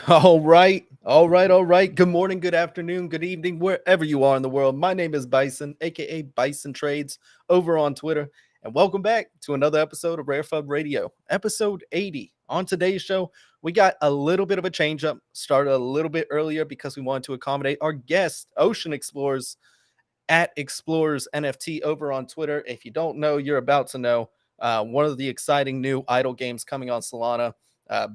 All right. All right. All right. Good morning, good afternoon, good evening, wherever you are in the world. My name is Bison, aka Bison Trades, over on Twitter. And welcome back to another episode of RareFUD Radio, episode 80. On today's show, we got a little bit of a change up, started a little bit earlier because we wanted to accommodate our guest, Ocean Explorers, at Explorers NFT over on Twitter. If you don't know, you're about to know. One of the exciting new idle games coming on Solana.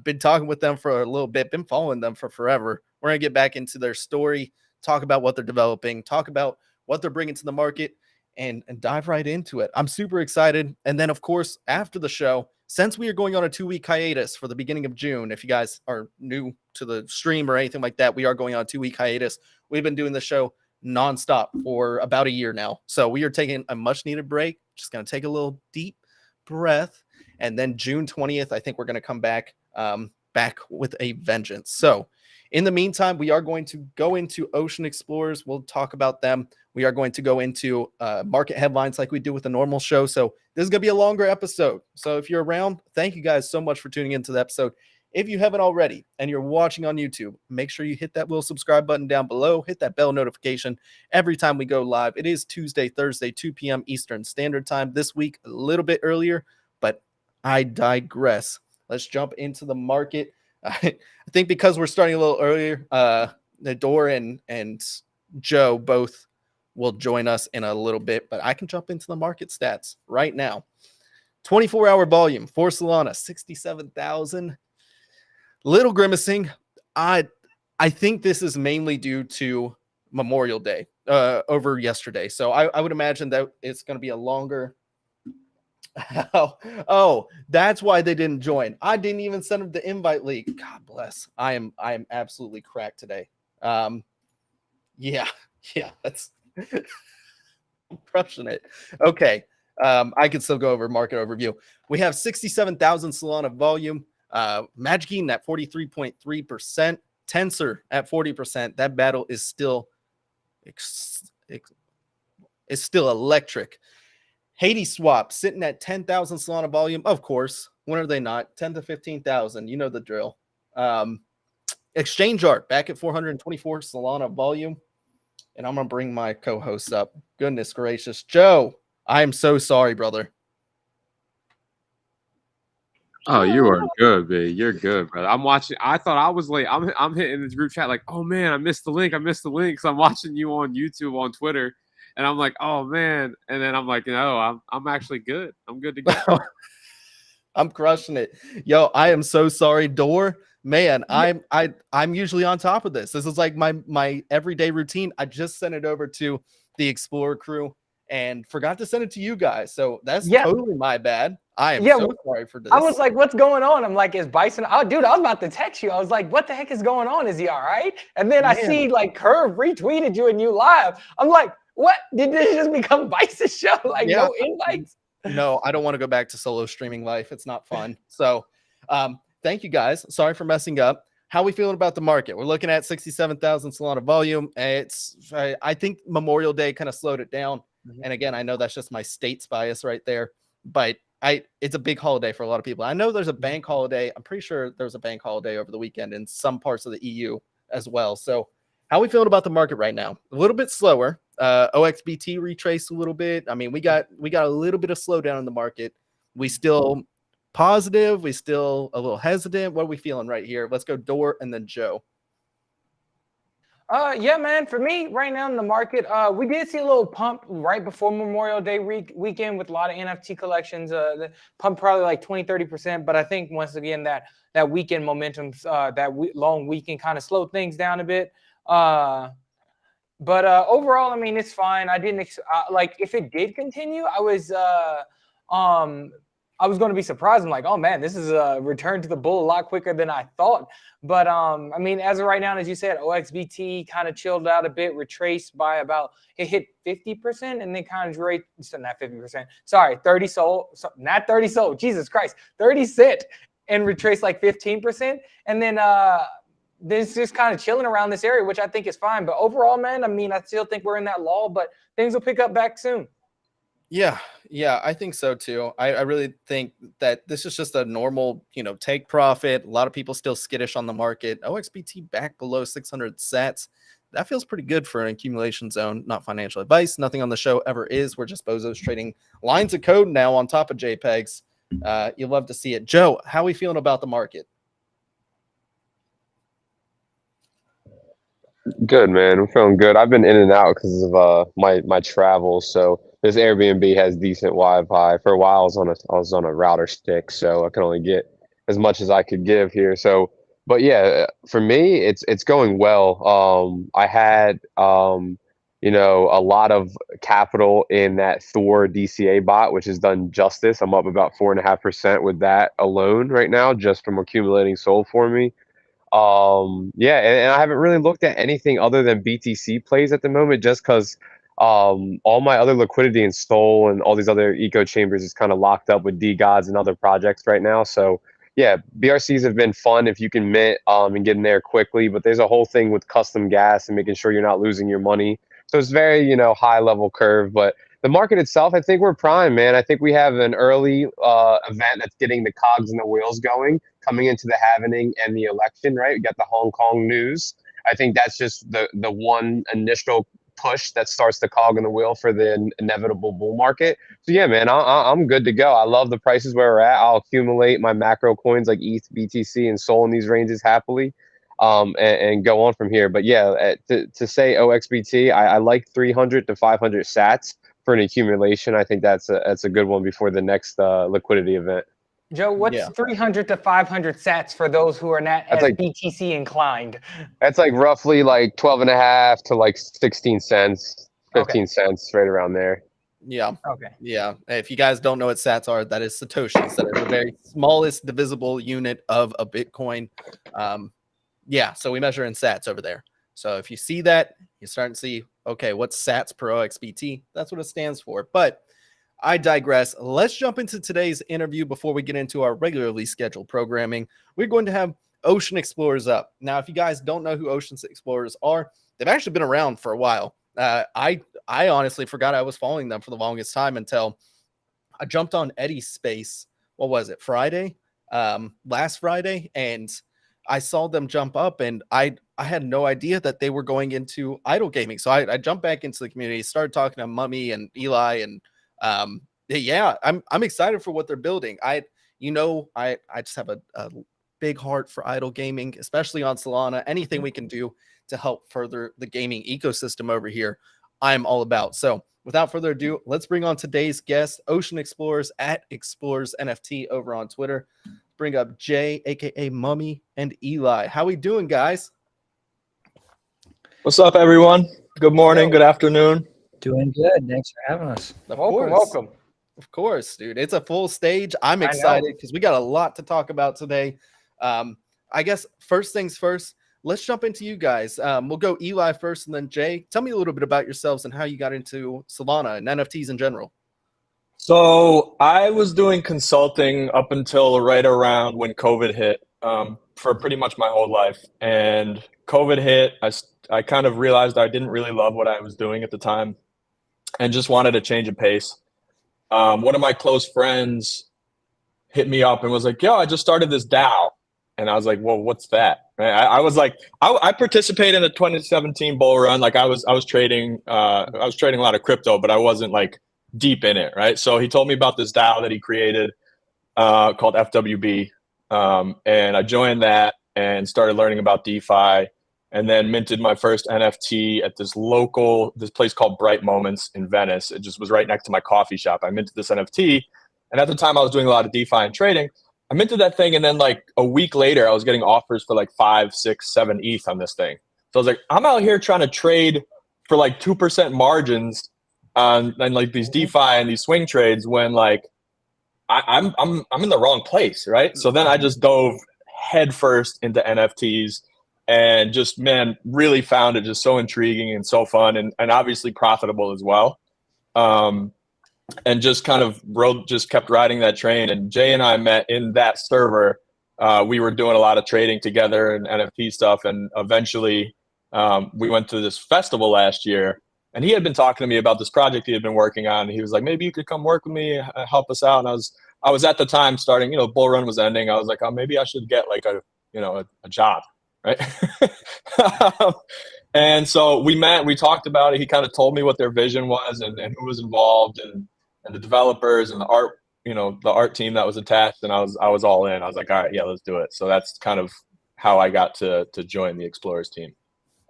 Been talking with them for a little bit, been following them for forever. We're going to get back into their story, talk about what they're developing, talk about what they're bringing to the market, and dive right into it. I'm super excited. And then, of course, after the show, since we are going on a 2-week hiatus for the beginning of June, if you guys are new to the stream or anything like that, we are going on a 2-week hiatus. We've been doing the show nonstop for about a year now. So we are taking a much needed break. Just going to take a little deep breath. And then June 20th, I think we're going to come back with a vengeance. So in the meantime, we are going to go into Ocean Explorers. We'll talk about them. We are going to go into market headlines like we do with a normal show. So this is going to be a longer episode. So if you're around, thank you guys so much for tuning into the episode. If you haven't already and you're watching on YouTube, make sure you hit that little subscribe button down below. Hit that bell notification every time we go live. It is Tuesday, Thursday, 2 p.m. Eastern Standard Time. This week, a little bit earlier, but I digress. Let's jump into the market. I think because we're starting a little earlier, Nador and Joe both will join us in a little bit, but I can jump into the market stats right now. 24-hour volume for Solana, 67,000. Little grimacing. I think this is mainly due to Memorial Day over yesterday. So I would imagine that it's going to be a longer. Oh, that's why they didn't join. I didn't even send them the invite link. God bless. I am absolutely cracked today. Yeah, that's I'm crushing it. Okay, I could still go over market overview. We have 67,000 Solana volume. Magic Eden at 43.3%. Tensor at 40%. That battle is still electric. Hades Swap sitting at 10,000 Solana volume. Of course, when are they not? 10 to 15,000. You know the drill. Exchange Art back at 424 Solana volume. And I'm going to bring my co-host up. Goodness gracious. Joe, I am so sorry, brother. Oh, you are good, babe. You're good, brother. I'm watching. I thought I was late. I'm hitting this group chat like, oh man, I missed the link. Because I'm watching you on YouTube, on Twitter, and I'm like, oh man. And then I'm like, no, I'm actually good. I'm good to go. I'm crushing it. Yo, I am so sorry, Door. Man, I'm usually on top of this. This is like my everyday routine. I just sent it over to the Explorer crew and forgot to send it to you guys. So that's totally my bad. I am so sorry for this. I was like, what's going on? I'm like, is Bison? Oh, dude, I was about to text you. I was like, what the heck is going on? Is he all right? And then I see like Curve retweeted you and you live. I'm like, what? Did this just become Bison's show? Like no invites? No, I don't want to go back to solo streaming life. It's not fun. So thank you guys. Sorry for messing up. How are we feeling about the market? We're looking at 67,000 Solana volume. I think Memorial Day kind of slowed it down. And again, I know that's just my state's bias right there, but it's a big holiday for a lot of people. I know there's a bank holiday. I'm pretty sure there's a bank holiday over the weekend in some parts of the EU as well. So how are we feeling about the market right now? A little bit slower. OXBT retraced a little bit. I mean, we got a little bit of slowdown in the market. We still positive. We still a little hesitant. What are we feeling right here? Let's go Door and then Joe. Yeah, man. For me, right now in the market, we did see a little pump right before Memorial Day weekend with a lot of NFT collections. The pump probably like 20-30%. But I think once again that weekend momentum, long weekend kind of slowed things down a bit. But overall, I mean, it's fine. I didn't like if it did continue, I was going to be surprised. I'm like, oh man, this is a return to the bull a lot quicker than I thought. But I mean, as of right now, as you said, OXBT kind of chilled out a bit, retraced by about it hit 50%, and then kind of not 50%. Sorry, 30 SOL, not 30 SOL. Jesus Christ, 30 cent, and retraced like 15%, and then this just kind of chilling around this area, which I think is fine. But overall, man, I mean, I still think we're in that lull, but things will pick up back soon. Yeah, I think so too. I really think that this is just a normal, take profit. A lot of people still skittish on the market. OXBT back below 600 sats. That feels pretty good for an accumulation zone. Not financial advice. Nothing on the show ever is. We're just bozos trading lines of code now on top of JPEGs. You'll love to see it. Joe, how are we feeling about the market? Good, man. I'm feeling good. I've been in and out because of my travels. So this Airbnb has decent Wi-Fi. For a while, I was on a router stick, so I can only get as much as I could give here. So, but yeah, for me, it's going well. I had a lot of capital in that Thor DCA bot, which has done justice. I'm up about 4.5% with that alone right now, just from accumulating SOL for me. And I haven't really looked at anything other than BTC plays at the moment, just because all my other liquidity in SOL and all these other eco chambers is kind of locked up with DGods and other projects right now. So yeah, BRCs have been fun if you can mint and get in there quickly, but there's a whole thing with custom gas and making sure you're not losing your money. So it's very, high level curve, but the market itself, I think we're prime, man. I think we have an early event that's getting the cogs and the wheels going coming into the halvening and the election, right? We got the Hong Kong news. I think that's just the one initial push that starts the cog in the wheel for the inevitable bull market. So yeah, man, I'm good to go. I love the prices where we're at. I'll accumulate my macro coins like ETH, BTC, and SOL in these ranges happily. And go on from here. But yeah, to say OXBT, I like 300 to 500 sats for an accumulation. I think that's a good one before the next liquidity event. Joe, what's 300 to 500 sats for those who are not as BTC inclined? That's like roughly like 12.5 to like 16 cents, 15 cents, right around there. Yeah. Okay. Yeah. If you guys don't know what sats are, that is Satoshis. That is the very smallest divisible unit of a Bitcoin. So we measure in sats over there. So if you see that, you're starting to see, okay, what's sats per OXBT? That's what it stands for. But I digress. Let's jump into today's interview before we get into our regularly scheduled programming. We're going to have Ocean Explorers up. Now, if you guys don't know who Ocean Explorers are, they've actually been around for a while. I honestly forgot I was following them for the longest time until I jumped on Eddie's space. What was it? Friday? Last Friday. And I saw them jump up, and I had no idea that they were going into idle gaming. So I jumped back into the community, started talking to Mummy and Eli, and yeah, I'm excited for what they're building. I just have a big heart for idle gaming, especially on Solana. Anything we can do to help further the gaming ecosystem over here, I'm all about. So without further ado, let's bring on today's guest, Ocean Explorers at Explorers NFT over on Twitter. Bring up Jay, aka Mummy, and Eli. How we doing, guys? What's up, everyone? Good morning, good afternoon. Doing good. Thanks for having us. Welcome. Of course, dude. It's a full stage. I'm excited because we got a lot to talk about today. I guess first things first, let's jump into you guys. We'll go Eli first and then Jay. Tell me a little bit about yourselves and how you got into Solana and NFTs in general. So I was doing consulting up until right around when COVID hit, for pretty much my whole life. And COVID hit, I kind of realized I didn't really love what I was doing at the time and just wanted a change of pace. One of my close friends hit me up and was like, yo, I just started this DAO. And I was like, well, what's that? Right? I was like, I participated in the 2017 bull run. Like I was trading a lot of crypto, but I wasn't like deep in it. Right. So he told me about this DAO that he created called FWB. And I joined that and started learning about DeFi, and then minted my first NFT at this place called Bright Moments in Venice. It just was right next to my coffee shop. I minted this NFT. And at the time I was doing a lot of DeFi and trading. I minted that thing, and then like a week later, I was getting offers for like 5, 6, 7 ETH on this thing. So I was like, I'm out here trying to trade for like 2% margins on like these DeFi and these swing trades when like I'm in the wrong place, right? So then I just dove headfirst into NFTs and just, man, really found it just so intriguing and so fun and obviously profitable as well. And just kind of kept riding that train. And Jay and I met in that server. We were doing a lot of trading together and NFT stuff. And eventually we went to this festival last year, and he had been talking to me about this project he had been working on. And he was like, maybe you could come work with me, help us out. And I was at the time starting, bull run was ending. I was like, oh, maybe I should get like a job. Right. And so we met, we talked about it. He kind of told me what their vision was and who was involved and the developers and the art, the art team that was attached. And I was all in. I was like, all right, yeah, let's do it. So that's kind of how I got to join the Explorers team.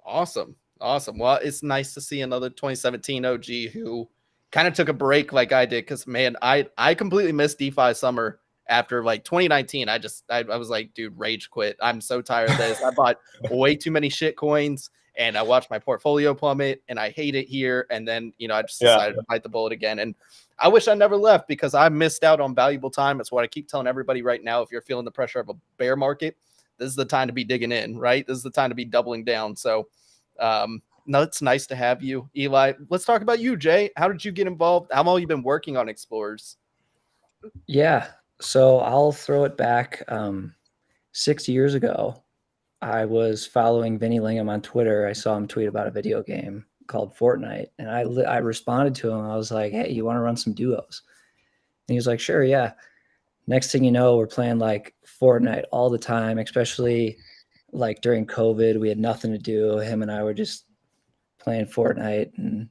Awesome. Well, it's nice to see another 2017 OG who kind of took a break like I did. Cause man, I completely missed DeFi summer. After like 2019, I was like, dude, rage quit. I'm so tired of this. I bought way too many shit coins and I watched my portfolio plummet and I hate it here. And then, I just decided to bite the bullet again. And I wish I never left because I missed out on valuable time. That's what I keep telling everybody right now. If you're feeling the pressure of a bear market, this is the time to be digging in, right? This is the time to be doubling down. So, no, it's nice to have you, Eli. Let's talk about you, Jay. How did you get involved? How long have you been working on Explorers? Yeah. So I'll throw it back 6 years ago. I was following Vinny Lingham on Twitter. I saw him tweet about a video game called Fortnite, and I responded to him. I was like, hey, you want to run some duos? And he was like, sure, yeah. Next thing you know, we're playing like Fortnite all the time, especially like during COVID. We had nothing to do. Him and I were just playing Fortnite, and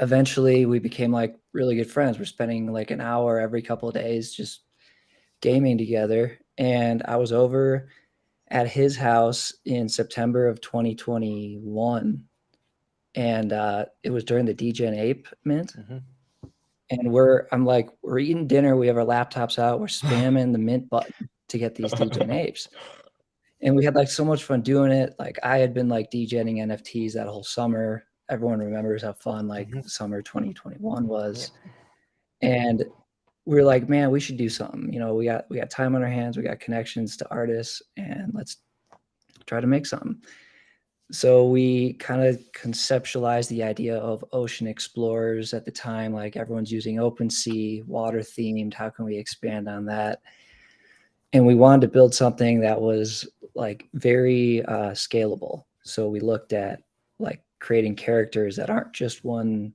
eventually we became like really good friends. We're spending like an hour every couple of days just gaming together. And I was over at his house in September of 2021. And it was during the DGen Ape mint. Mm-hmm. And we're eating dinner. We have our laptops out. We're spamming the mint button to get these DGen Apes. And we had like so much fun doing it. Like I had been like DGenning NFTs that whole summer. Everyone remembers how fun like summer 2021 was. And we were like, man, we should do something. We got time on our hands. We got connections to artists, and let's try to make something. So we kind of conceptualized the idea of ocean explorers at the time, like everyone's using OpenSea, water themed. How can we expand on that? And we wanted to build something that was like very scalable. So we looked at like creating characters that aren't just one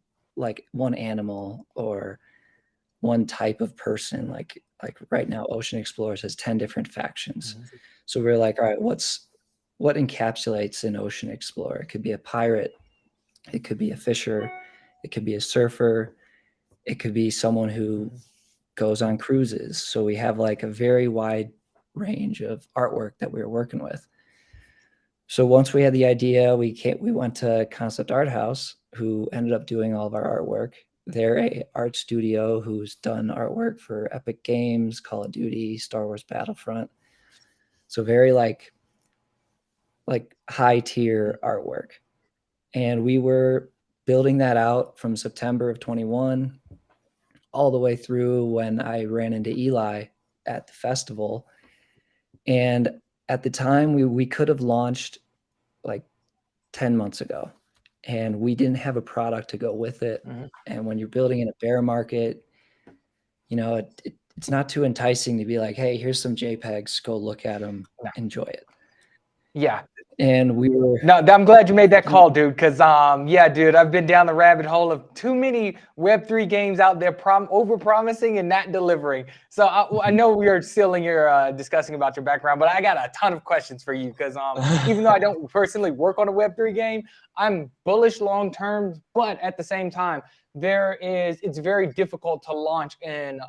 animal or one type of person. Like right now, Ocean Explorers has 10 different factions. So we're like, all right, what encapsulates an ocean explorer? It could be a pirate, it could be a fisher, it could be a surfer, it could be someone who goes on cruises. So we have like a very wide range of artwork that we were working with. So once we had the idea, we went to Concept Art House, who ended up doing all of our artwork. They're a art studio who's done artwork for Epic Games, Call of Duty, Star Wars Battlefront. So very like high tier artwork. And we were building that out from September of 21 all the way through when I ran into Eli at the festival. And at the time we could have launched like 10 months ago, and we didn't have a product to go with it. And when you're building in a bear market, you know, it's not too enticing to be like, hey, here's some JPEGs, go look at them, enjoy it. Yeah. And we were no, I'm glad you made that call, dude. Because yeah, dude, I've been down the rabbit hole of too many Web3 games out there, over promising and not delivering. So I know we are still in your discussing about your background, but I got a ton of questions for you because even though I don't personally work on a Web3 game, I'm bullish long term. But at the same time, it's very difficult to launch in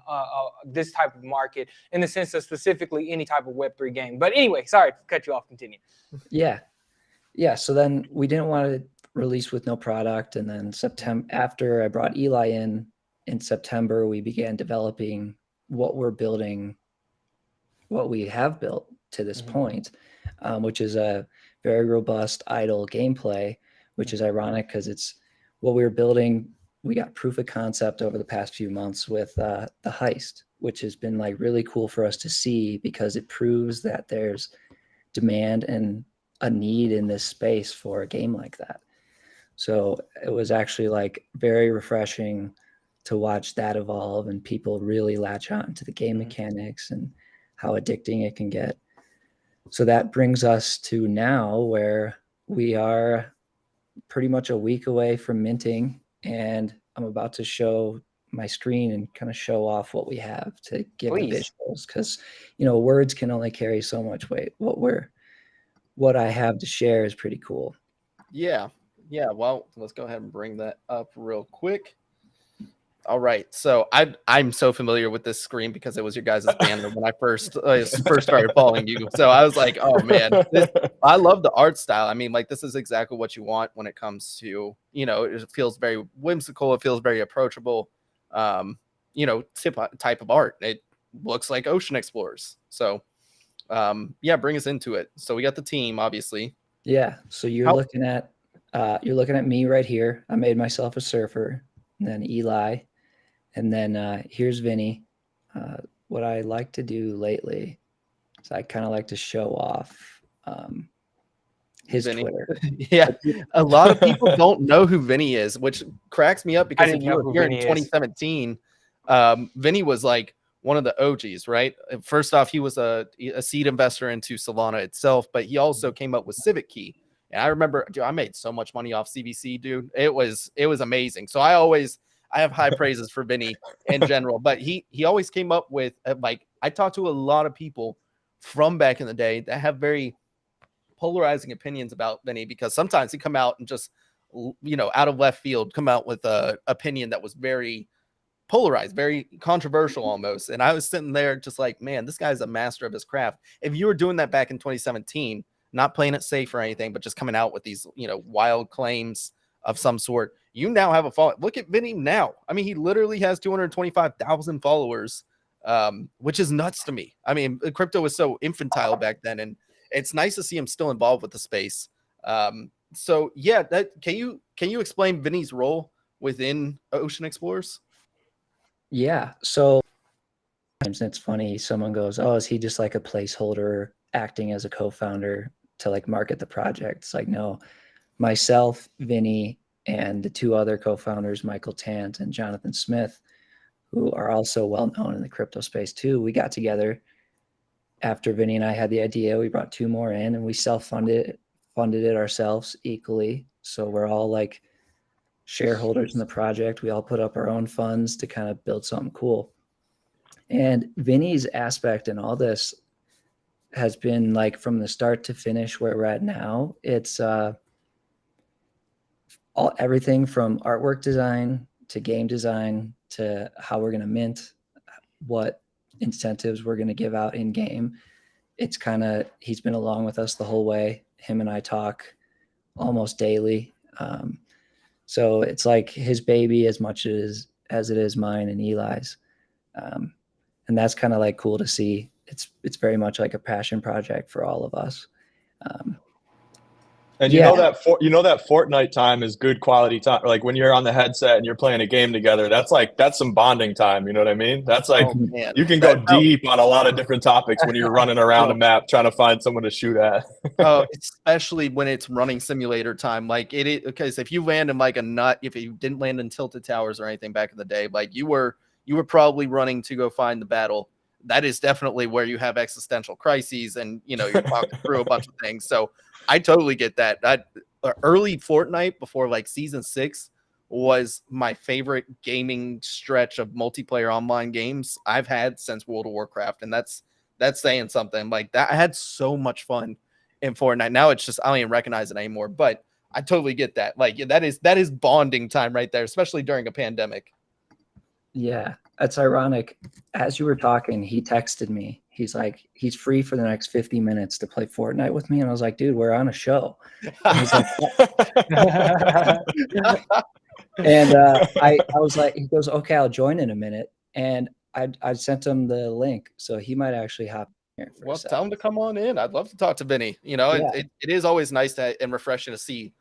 this type of market in the sense of specifically any type of Web3 game. But anyway, sorry to cut you off. Continue. Yeah. So then we didn't want to release with no product. And then after I brought Eli in September, we began developing what we're building, what we have built to this point, which is a very robust idle gameplay, which is ironic because it's what we were building. We got proof of concept over the past few months with the heist, which has been like really cool for us to see because it proves that there's demand and a need in this space for a game like that. So it was actually like very refreshing to watch that evolve and people really latch on to the game mechanics and how addicting it can get. So that brings us to now where we are pretty much a week away from minting, and I'm about to show my screen and kind of show off what we have to give the visuals, because you know words can only carry so much weight. What I have to share is pretty cool. Yeah. Well, let's go ahead and bring that up real quick. All right. So I'm so familiar with this screen because it was your guys' banner when I first started following you. So I was like, oh man, I love the art style. I mean, like this is exactly what you want when it comes to, you know, it feels very whimsical. It feels very approachable. You know, type of art. It looks like Ocean Explorers. So yeah, bring us into it. So we got the team, obviously. Yeah. So you're looking at me right here. I made myself a surfer, and then Eli, and then here's Vinny. What I like to do lately is I kind of like to show off his Vinny. Twitter. Yeah, a lot of people don't know who Vinny is, which cracks me up because if you were here in 2017, Vinny was like one of the OGs, right? First off, he was a seed investor into Solana itself, but he also came up with Civic Key. And I remember, dude, I made so much money off CVC, dude. It was amazing. So I have high praises for Vinny in general, but he always came up with like, I talked to a lot of people from back in the day that have very polarizing opinions about Vinny, because sometimes he come out and just, you know, out of left field, come out with a opinion that was very polarized, very controversial almost. And I was sitting there just like, man, this guy's a master of his craft. If you were doing that back in 2017, not playing it safe or anything, but just coming out with these, you know, wild claims of some sort, you now have a follow. Look at Vinny now. I mean, he literally has 225,000 followers, which is nuts to me. I mean, crypto was so infantile back then, and it's nice to see him still involved with the space. So yeah, can you explain Vinny's role within Ocean Explorers? Yeah. So it's funny. Someone goes, oh, is he just like a placeholder acting as a co-founder to like market the project? It's like, no, myself, Vinny, and the two other co-founders, Michael Tant and Jonathan Smith, who are also well known in the crypto space too. We got together after Vinny and I had the idea. We brought two more in, and we funded it ourselves equally. So we're all like shareholders in the project. We all put up our own funds to kind of build something cool. And Vinny's aspect in all this has been like from the start to finish where we're at now. It's everything from artwork design to game design to how we're going to mint, what incentives we're going to give out in game. It's kind of, he's been along with us the whole way. Him and I talk almost daily. So it's like his baby as much as it is mine and Eli's. And that's kind of like cool to see. It's very much like a passion project for all of us. And you know that Fortnite time is good quality time. Like when you're on the headset and you're playing a game together, that's some bonding time. You know what I mean? That's like, you can go deep on a lot of different topics when you're running around a map trying to find someone to shoot at. Especially when it's running simulator time. Like it is, because if you land in like a nut, if you didn't land in Tilted Towers or anything back in the day, like you were probably running to go find the battle. That is definitely where you have existential crises and, you're talking through a bunch of things. So I totally get that. Early Fortnite before like season 6 was my favorite gaming stretch of multiplayer online games I've had since World of Warcraft. And that's saying something. Like that. I had so much fun in Fortnite. Now it's just, I don't even recognize it anymore, but I totally get that. Like that is bonding time right there, especially during a pandemic. Yeah, that's ironic. As you were talking, he texted me. He's like, he's free for the next 50 minutes to play Fortnite with me. And I was like, dude, we're on a show. And he's like, and I was like, he goes, okay, I'll join in a minute. And I sent him the link. So he might actually hop in here. Well, tell him to come on in. I'd love to talk to Vinny. It is always nice and refreshing to see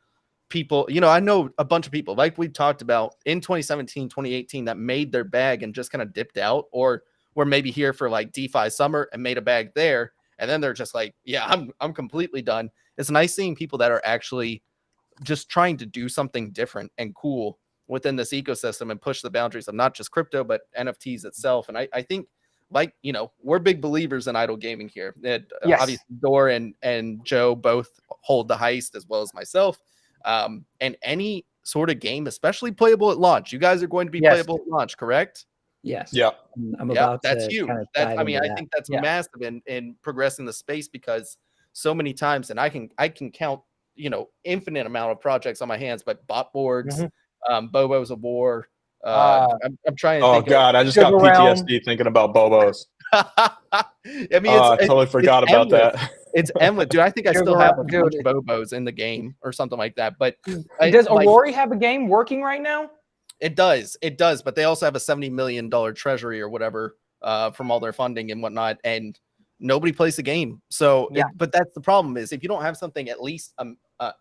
people. I know a bunch of people like we talked about in 2017, 2018 that made their bag and just kind of dipped out, or were maybe here for like DeFi summer and made a bag there. And then they're just like, yeah, I'm completely done. It's nice seeing people that are actually just trying to do something different and cool within this ecosystem and push the boundaries of not just crypto, but NFTs itself. And I think like, we're big believers in idle gaming here. Obviously Dor and Joe both hold the heist as well as myself. And any sort of game, especially playable at launch. You guys are going to be playable at launch, correct? Yes. Yeah. I'm about that's to huge. kind of I think that's massive in progressing the space, because so many times, and I can count, infinite amount of projects on my hands, but bot boards, Bobos of War. I'm trying to think. Oh God, I just got PTSD thinking about Bobos. I totally forgot about that. It's endless, dude. I think I still have a bunch of Bobos in the game or something like that. But does Aurori have a game working right now? It does. But they also have a $70 million treasury or whatever from all their funding and whatnot, and nobody plays the game. So, but that's the problem is if you don't have something, at least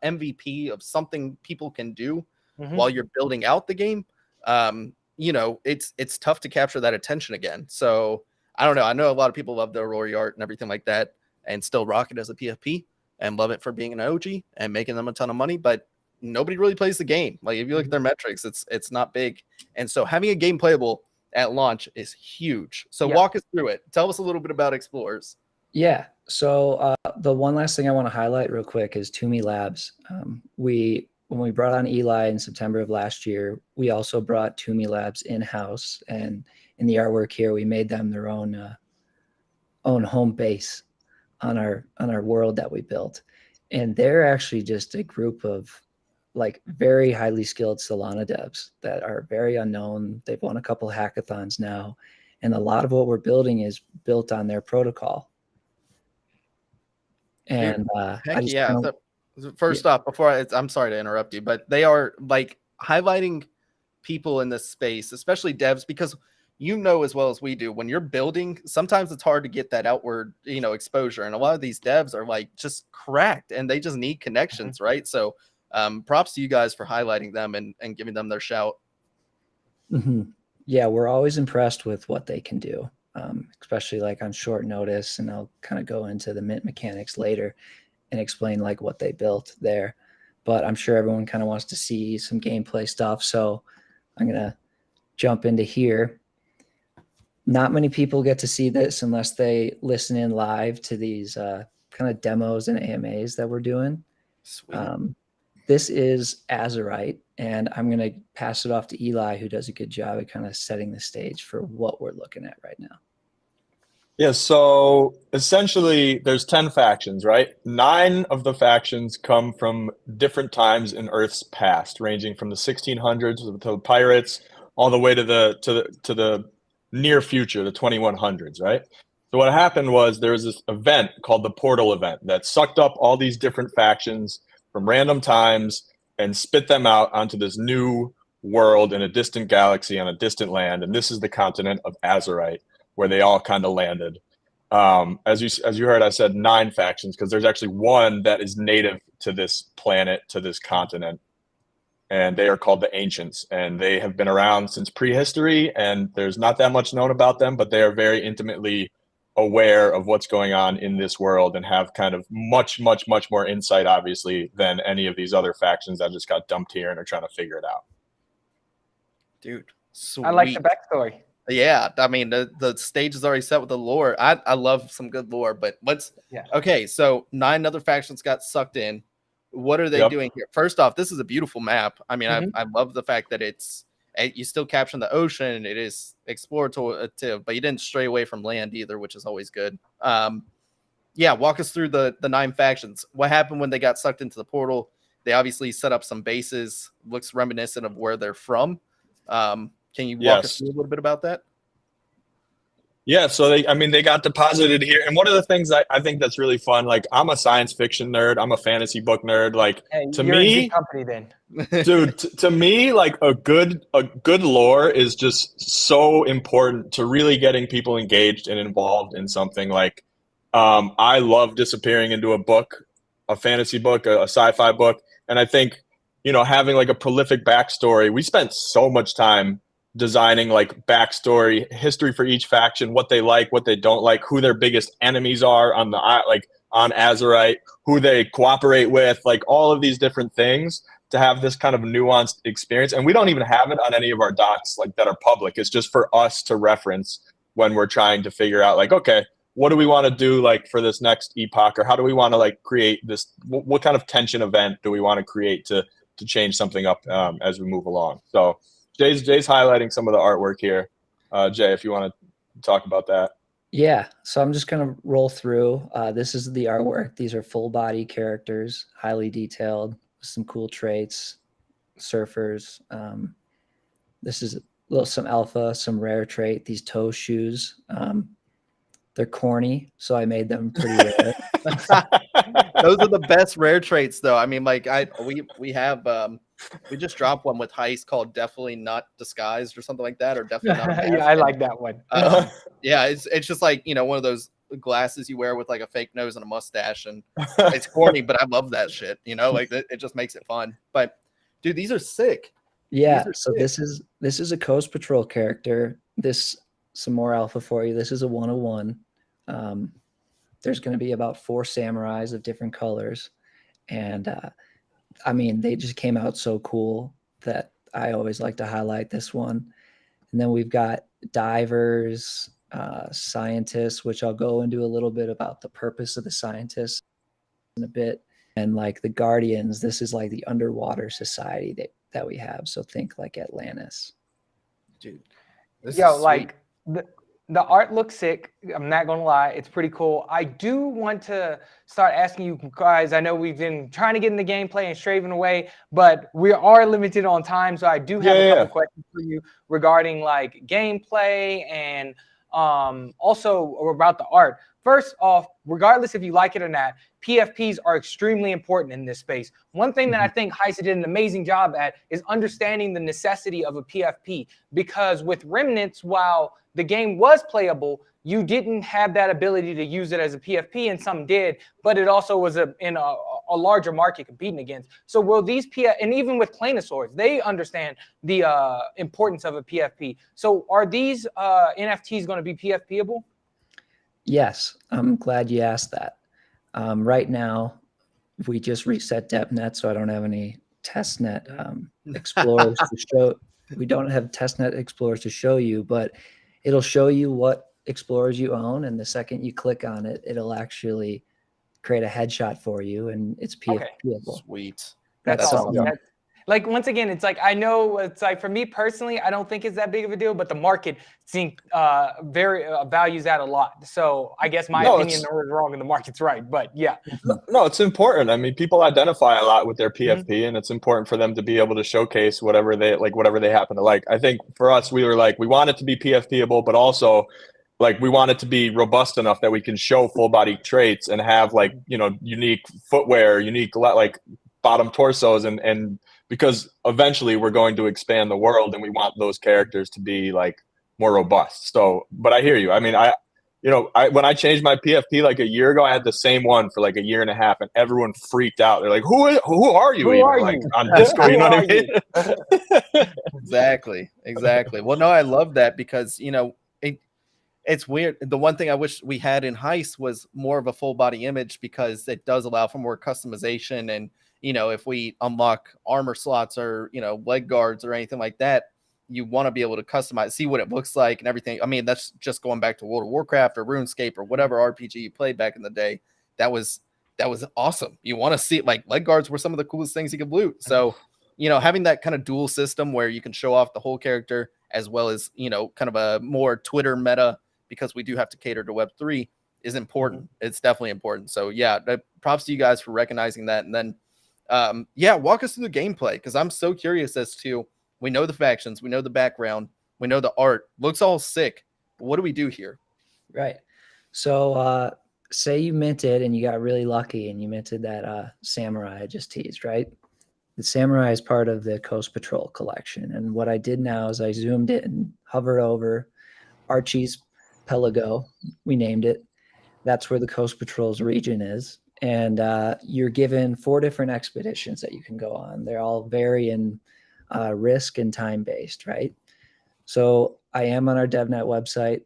MVP of something people can do while you're building out the game, it's tough to capture that attention again. So I don't know. I know a lot of people love the Aurori art and everything like that, and still rock it as a PFP and love it for being an OG and making them a ton of money, but nobody really plays the game. Like if you look at their metrics, it's not big. And so having a game playable at launch is huge. So walk us through it. Tell us a little bit about Explorers. Yeah. So the one last thing I want to highlight real quick is Toomey Labs. When we brought on Eli in September of last year, we also brought Toomey Labs in-house, and in the artwork here, we made them their own home base on our world that we built. And they're actually just a group of like very highly skilled Solana devs that are very unknown. They've won a couple hackathons now, and a lot of what we're building is built on their protocol. And first off, I'm sorry to interrupt you, but they are like highlighting people in this space, especially devs, because as well as we do, when you're building, sometimes it's hard to get that outward, exposure. And a lot of these devs are like just cracked and they just need connections, right? So props to you guys for highlighting them and giving them their shout. Yeah, we're always impressed with what they can do, especially like on short notice. And I'll kind of go into the mint mechanics later and explain like what they built there. but I'm sure everyone kind of wants to see some gameplay stuff. So I'm going to jump into here. Not many people get to see this unless they listen in live to these kind of demos and AMAs that we're doing. Sweet. This is Azurite, and I'm going to pass it off to Eli, who does a good job at kind of setting the stage for what we're looking at right now. Yeah, so essentially there's 10 factions, right? 9 of the factions come from different times in Earth's past, ranging from the 1600s to the pirates all the way to the near future, the 2100s, right? So what happened was there was this event called the Portal event that sucked up all these different factions from random times and spit them out onto this new world in a distant galaxy on a distant land, and this is the continent of Azurite, where they all kind of landed. As you heard, I said 9 factions because there's actually one that is native to this planet, to this continent, and they are called the Ancients, and they have been around since prehistory, and there's not that much known about them, but they are very intimately aware of what's going on in this world and have kind of much more insight, obviously, than any of these other factions that just got dumped here and are trying to figure it out. Dude, sweet. I like the backstory. Yeah, I mean the stage is already set with the lore. I love some good lore, but okay, so 9 other factions got sucked in. What are they doing here? First off, this is a beautiful map. I mean, I love the fact that you still capture the ocean. It is explorative, but you didn't stray away from land either, which is always good. Walk us through the 9 factions. What happened when they got sucked into the portal? They obviously set up some bases. Looks reminiscent of where they're from. Can you walk us through a little bit about that? Yeah, so they got deposited here. And one of the things I think that's really fun, like I'm a science fiction nerd, I'm a fantasy book nerd. Like to you're me, in good company then. dude, to me, like a good lore is just so important to really getting people engaged and involved in something. Like I love disappearing into a book, a fantasy book, a sci-fi book. And I think, having like a prolific backstory, we spent so much time designing like backstory, history for each faction, what they like, what they don't like, who their biggest enemies are on Azurite, who they cooperate with, like all of these different things to have this kind of nuanced experience. And we don't even have it on any of our docs like that are public. It's just for us to reference when we're trying to figure out like, okay, what do we want to do like for this next epoch, or how do we want to like create this? What kind of tension event do we want to create to change something up as we move along? So Jay's highlighting some of the artwork here. Jay, if you want to talk about that. Yeah, so I'm just going to roll through. This is the artwork. These are full body characters, highly detailed, with some cool traits, surfers. This is some alpha, some rare trait, these toe shoes. They're corny, so I made them pretty rare. Those are the best rare traits, though. I mean, like we have we just dropped one with Heist called "Definitely Not Disguised" or something like that, or definitely not. Yeah, I like that one. Yeah, it's just like one of those glasses you wear with like a fake nose and a mustache, and it's corny, but I love that shit. Like it just makes it fun. But dude, these are sick. Yeah, so sick. This is a Coast Patrol character. Some more alpha for you. This is a 101. There's going to be about 4 samurais of different colors. And I mean, they just came out so cool that I always like to highlight this one. And then we've got divers, scientists, which I'll go into a little bit about the purpose of the scientists in a bit. And like the Guardians, this is like the underwater society that we have. So think like Atlantis. Dude. Like the art looks sick. I'm not going to lie. It's pretty cool. I do want to start asking you guys. I know we've been trying to get in the gameplay and straving away, but we are limited on time. So I do have a couple questions for you regarding like gameplay and also about the art. First off, regardless if you like it or not, PFPs are extremely important in this space. One thing that I think Heist did an amazing job at is understanding the necessity of a PFP, because with Remnants, while the game was playable, you didn't have that ability to use it as a PFP, and some did, but it also was in a larger market competing against. So will these and even with Planosaurs, they understand the importance of a PFP. So are these NFTs going to be PFPable? Yes, I'm glad you asked that. Right now, we just reset DevNet, so I don't have any testnet explorers to show. We don't have testnet explorers to show you, but it'll show you what explorers you own, and the second you click on it, it'll actually create a headshot for you, and it's PFP-able. Sweet. That's awesome. awesome. Like, once again, it's like, I know it's like, for me personally, I don't think it's that big of a deal, but the market values that a lot. So I guess my opinion is wrong and the market's right, but yeah. No, it's important. I mean, people identify a lot with their PFP, and it's important for them to be able to showcase whatever they happen to like. I think for us, we were like, we want it to be PFP-able, but also like we want it to be robust enough that we can show full body traits and have like, unique footwear, unique like bottom torsos, and because eventually we're going to expand the world and we want those characters to be like more robust. So, but I hear you. I mean, when I changed my PFP like a year ago, I had the same one for like a year and a half, and everyone freaked out. They're like, "Who are you?" Who are like you? on Discord, you know what I mean? Exactly. Well, no, I love that because it's weird. The one thing I wish we had in Heist was more of a full body image, because it does allow for more customization. And if we unlock armor slots or leg guards or anything like that, you want to be able to customize, see what it looks like and everything. I mean, that's just going back to World of Warcraft or RuneScape or whatever RPG you played back in the day. That was awesome. You want to see it. Like, leg guards were some of the coolest things you could loot. So having that kind of dual system where you can show off the whole character as well as kind of a more Twitter meta, because we do have to cater to Web3, is important. It's definitely important. So yeah, props to you guys for recognizing that. And then walk us through the gameplay, because I'm so curious as to, we know the factions, we know the background, we know the art looks all sick, but what do we do here? Right. So say you minted and you got really lucky and you minted that samurai I just teased, right? The samurai is part of the Coast Patrol collection. And what I did now is I zoomed in, hovered over Archie's Pelago, we named it. That's where the Coast Patrol's region is. And you're given 4 different expeditions that you can go on. They're all vary in risk and time-based, right? So I am on our DevNet website.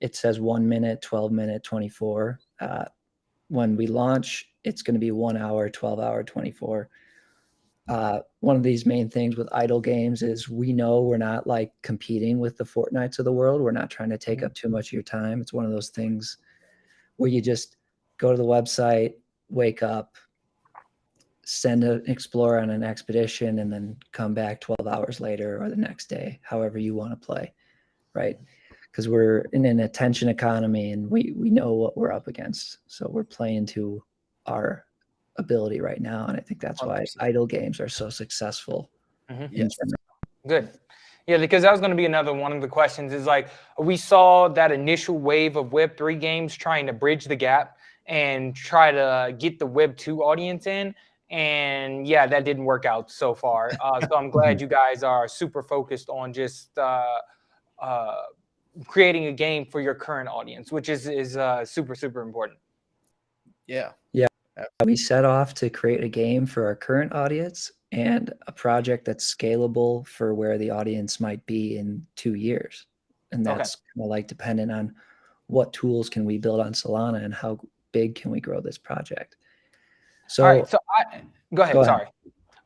It says 1 minute, 12 minute, 24. When we launch, it's going to be 1 hour, 12 hour, 24. One of these main things with idle games is we know we're not like competing with the Fortnites of the world. We're not trying to take up too much of your time. It's one of those things where you just go to the website, wake up, send an explorer on an expedition, and then come back 12 hours later or the next day, however you want to play, right? Because we're in an attention economy and we know what we're up against. So we're playing to our ability right now. And I think that's why 100%. idle games are so successful. Yes. Good. Yeah, because that was going to be another one of the questions, is like, we saw that initial wave of Web3 games trying to bridge the gap and try to get the Web2 audience in. And yeah, that didn't work out so far. So I'm glad you guys are super focused on just creating a game for your current audience, which is super, super important. Yeah. We set off to create a game for our current audience and a project that's scalable for where the audience might be in 2 years. And that's kind of like dependent on what tools can we build on Solana and how big can we grow this project. So, all right, so go ahead. Sorry.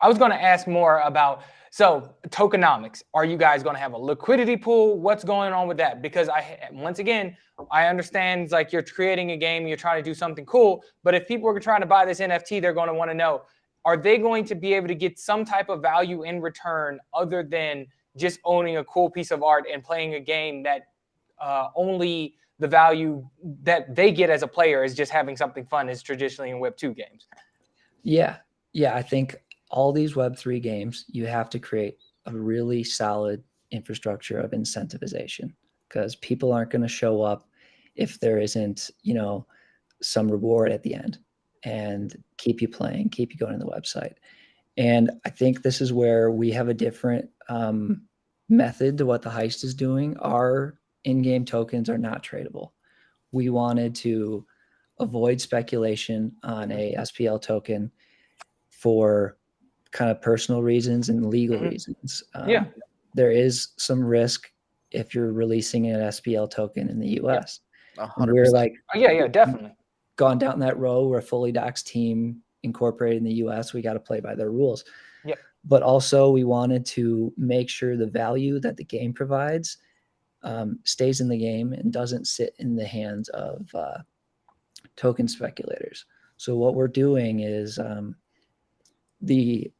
I was going to ask more about, so tokenomics. Are you guys going to have a liquidity pool? What's going on with that? Because once again, I understand it's like you're creating a game, you're trying to do something cool, but if people are trying to buy this NFT, they're going to want to know, are they going to be able to get some type of value in return other than just owning a cool piece of art and playing a game that only the value that they get as a player is just having something fun, as traditionally in Web2 games? Yeah. I think all these Web3 games, you have to create a really solid infrastructure of incentivization, because people aren't going to show up if there isn't, some reward at the end, and keep you playing, keep you going to the website. And I think this is where we have a different method to what the Heist is doing. Our in-game tokens are not tradable. We wanted to avoid speculation on a SPL token for kind of personal reasons and legal reasons. There is some risk if you're releasing an SPL token in the US. 100%. We're like, yeah, definitely gone down that road. We're a fully doxed team. incorporated in the US, we got to play by their rules. Yep. But also we wanted to make sure the value that the game provides stays in the game and doesn't sit in the hands of token speculators. So what we're doing is the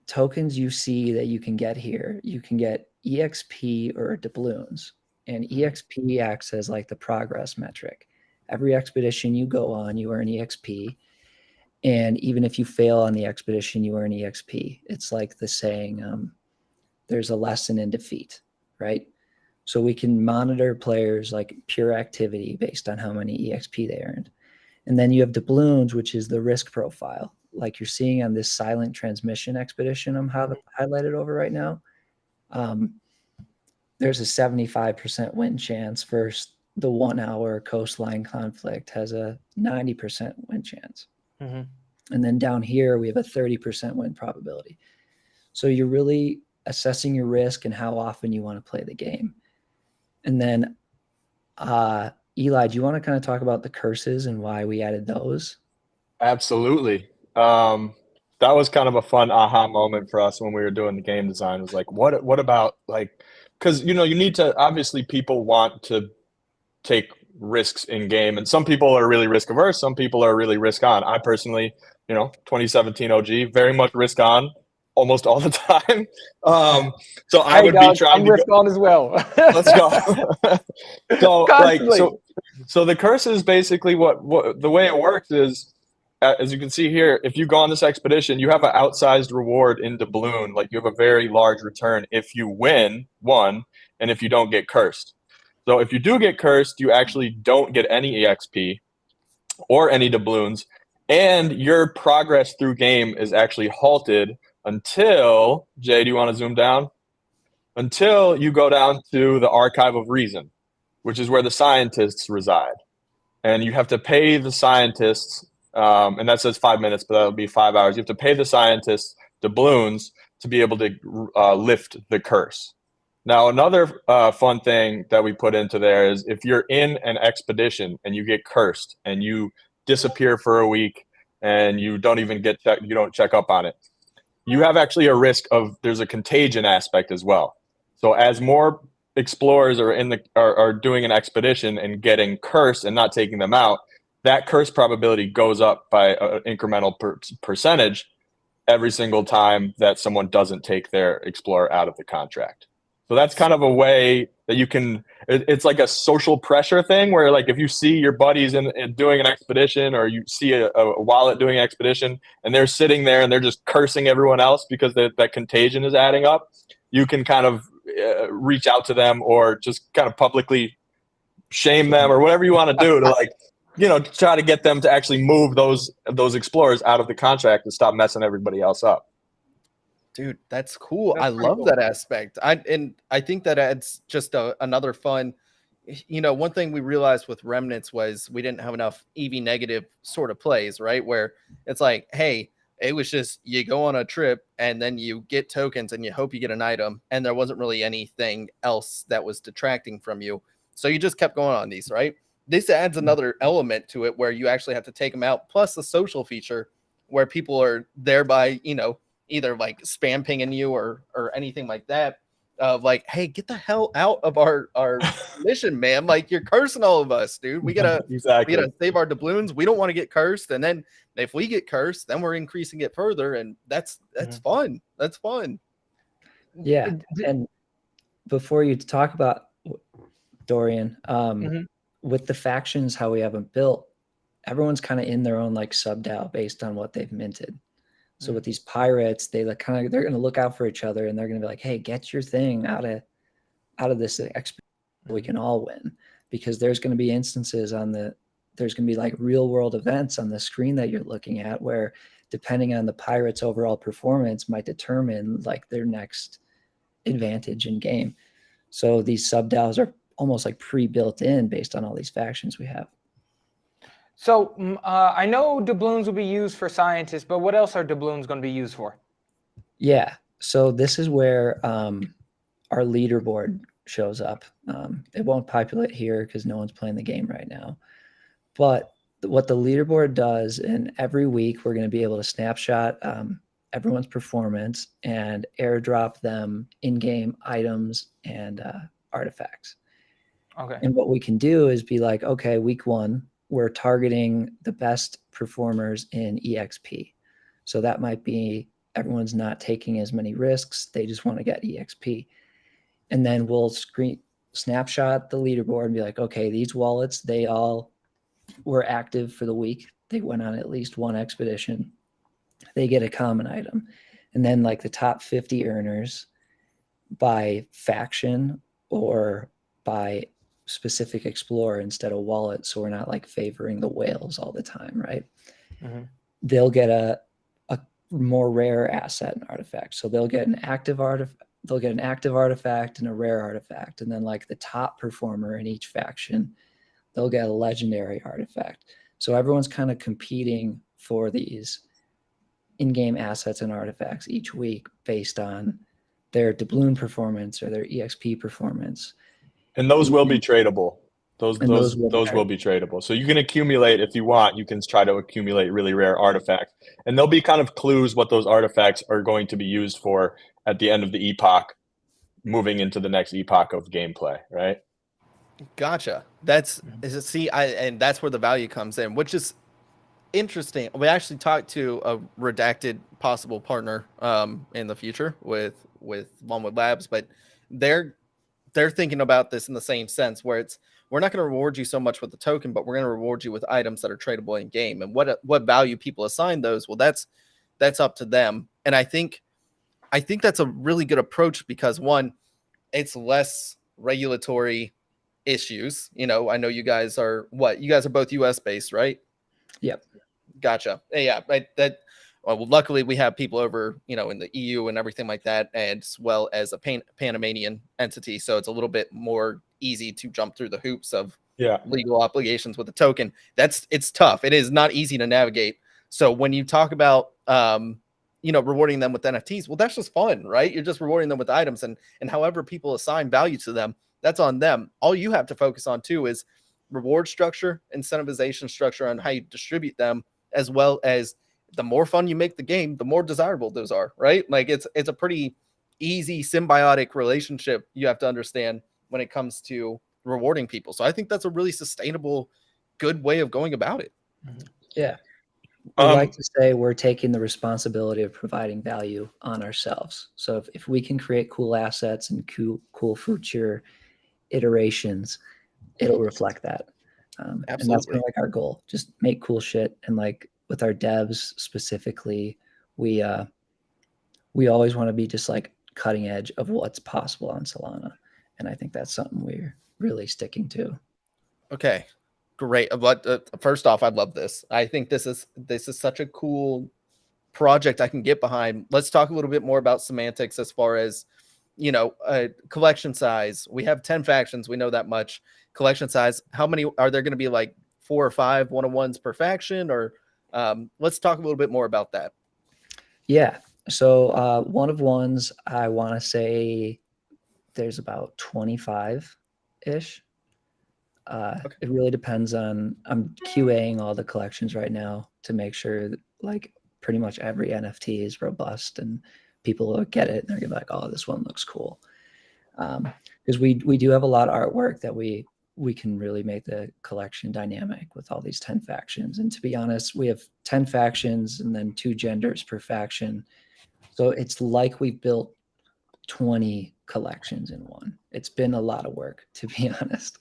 tokens you see that you can get here, you can get EXP or doubloons, and EXP acts as like the progress metric. Every expedition you go on, you earn EXP. And even if you fail on the expedition, you earn EXP. It's like the saying, there's a lesson in defeat, right? So we can monitor players like pure activity based on how many EXP they earned. And then you have doubloons, which is the risk profile, like you're seeing on this silent transmission expedition I'm highlighted over right now. There's a 75% win chance versus the 1 hour coastline conflict has a 90% win chance. Mm-hmm. And then down here, we have a 30% win probability. So you're really assessing your risk and how often you want to play the game. And then, Eli, do you want to kind of talk about the curses and why we added those? Absolutely. That was kind of a fun aha moment for us when we were doing the game design. It was like, what about like, because, you need to, obviously people want to take risks in game, and some people are really risk averse, some people are really risk on. I personally, 2017 OG, very much risk on almost all the time. So I would be trying I'm to risk on as well. Let's go. So the curse is basically what the way it works is, as you can see here, if you go on this expedition, you have an outsized reward in doubloon. Like you have a very large return if you win one, and if you don't get cursed. So if you do get cursed, you actually don't get any EXP or any doubloons, and your progress through game is actually halted until, Jay, do you want to zoom down? Until you go down to the Archive of Reason, which is where the scientists reside. And you have to pay the scientists, and that says 5 minutes, but that'll be 5 hours. You have to pay the scientists doubloons to be able to lift the curse. Now, another fun thing that we put into there is if you're in an expedition and you get cursed and you disappear for a week and you don't even you don't check up on it, you have actually a risk of, there's a contagion aspect as well. So as more explorers are doing an expedition and getting cursed and not taking them out, that curse probability goes up by an incremental percentage every single time that someone doesn't take their explorer out of the contract. So that's kind of a way that you can, it's like a social pressure thing where like if you see your buddies in doing an expedition, or you see a wallet doing an expedition and they're sitting there and they're just cursing everyone else because that contagion is adding up, you can kind of reach out to them or just kind of publicly shame them or whatever you want to do to like, try to get them to actually move those explorers out of the contract and stop messing everybody else up. Dude, that's cool. That's I love cool. that aspect. I think that adds just another fun. One thing we realized with Remnants was we didn't have enough EV negative sort of plays, right? Where it's like, hey, it was just you go on a trip and then you get tokens and you hope you get an item, and there wasn't really anything else that was detracting from you. So you just kept going on these, right? This adds another element to it where you actually have to take them out, plus the social feature where people are thereby, either like spam pinging you or anything like that, of like, hey, get the hell out of our mission, man. Like you're cursing all of us, dude. We gotta save our doubloons. We don't want to get cursed. And then if we get cursed, then we're increasing it further. And that's fun. That's fun. Yeah. And before you talk about Dorian, with the factions, how we have them built, everyone's kind of in their own like sub-DAO based on what they've minted. So with these pirates, they're going to look out for each other, and they're going to be like, hey, get your thing out of this expedition. We can all win, because there's going to be instances there's going to be like real world events on the screen that you're looking at where, depending on the pirates' overall performance, might determine like their next advantage in game. So these sub-DAOs are almost like pre-built in based on all these factions we have. So I know doubloons will be used for scientists, but what else are doubloons going to be used for? Yeah, so this is where our leaderboard shows up. It won't populate here because no one's playing the game right now. But what the leaderboard does, and every week we're going to be able to snapshot everyone's performance and airdrop them in-game items and artifacts. Okay. And what we can do is be like, okay, week 1, we're targeting the best performers in EXP. So that might be everyone's not taking as many risks. They just want to get EXP. And then we'll snapshot the leaderboard and be like, okay, these wallets, they all were active for the week. They went on at least one expedition. They get a common item. And then like the top 50 earners by faction or by specific explorer instead of wallet. So we're not like favoring the whales all the time, right? Mm-hmm. They'll get a more rare asset and artifact. So they'll get an active artifact. They'll get an active artifact and a rare artifact. And then like the top performer in each faction, they'll get a legendary artifact. So everyone's kind of competing for these in-game assets and artifacts each week based on their doubloon performance or their EXP performance. And those will be tradable. Those those will be tradable. So you can accumulate, if you want, you can try to accumulate really rare artifacts. And there'll be kind of clues what those artifacts are going to be used for at the end of the epoch, moving into the next epoch of gameplay, right? Gotcha. And that's where the value comes in, which is interesting. We actually talked to a redacted possible partner in the future with Longwood Labs, but they're thinking about this in the same sense where we're not going to reward you so much with the token, but we're going to reward you with items that are tradable in game. And what value people assign those, well, that's up to them. And I think that's a really good approach because one, it's less regulatory issues. I know you guys are both US based, right? Yep. Gotcha. Yeah. Well, luckily we have people over, in the EU and everything like that, as well as a Panamanian entity. So it's a little bit more easy to jump through the hoops of legal obligations with the token. It's tough. It is not easy to navigate. So when you talk about, rewarding them with NFTs, well, that's just fun, right? You're just rewarding them with items and however people assign value to them, that's on them. All you have to focus on too is reward structure, incentivization structure on how you distribute them, as well as the more fun you make the game, the more desirable those are, right? Like it's a pretty easy symbiotic relationship you have to understand when it comes to rewarding people. So I think that's a really sustainable, good way of going about it. Yeah. We like to say we're taking the responsibility of providing value on ourselves. So if we can create cool assets and cool future iterations, it'll reflect that. And that's kind of like our goal, just make cool shit. And like with our devs specifically, we always want to be just like cutting edge of what's possible on Solana. And I think that's something we're really sticking to. Okay, great. But first off, I love this. I think this is such a cool project I can get behind. Let's talk a little bit more about semantics as far as, collection size. We have 10 factions. We know that much. Collection size. How many are there going to be? Like 4 or 5 one-on-ones per faction, or let's talk a little bit more about that. Yeah. So one of ones, I want to say there's about 25-ish. Okay. It really depends on, I'm QAing all the collections right now to make sure that like pretty much every NFT is robust and people will get it and they're gonna be like, oh, this one looks cool. Because we do have a lot of artwork that we can really make the collection dynamic with all these 10 factions. And to be honest, we have 10 factions and then 2 genders per faction. So it's like we've built 20 collections in one. It's been a lot of work, to be honest.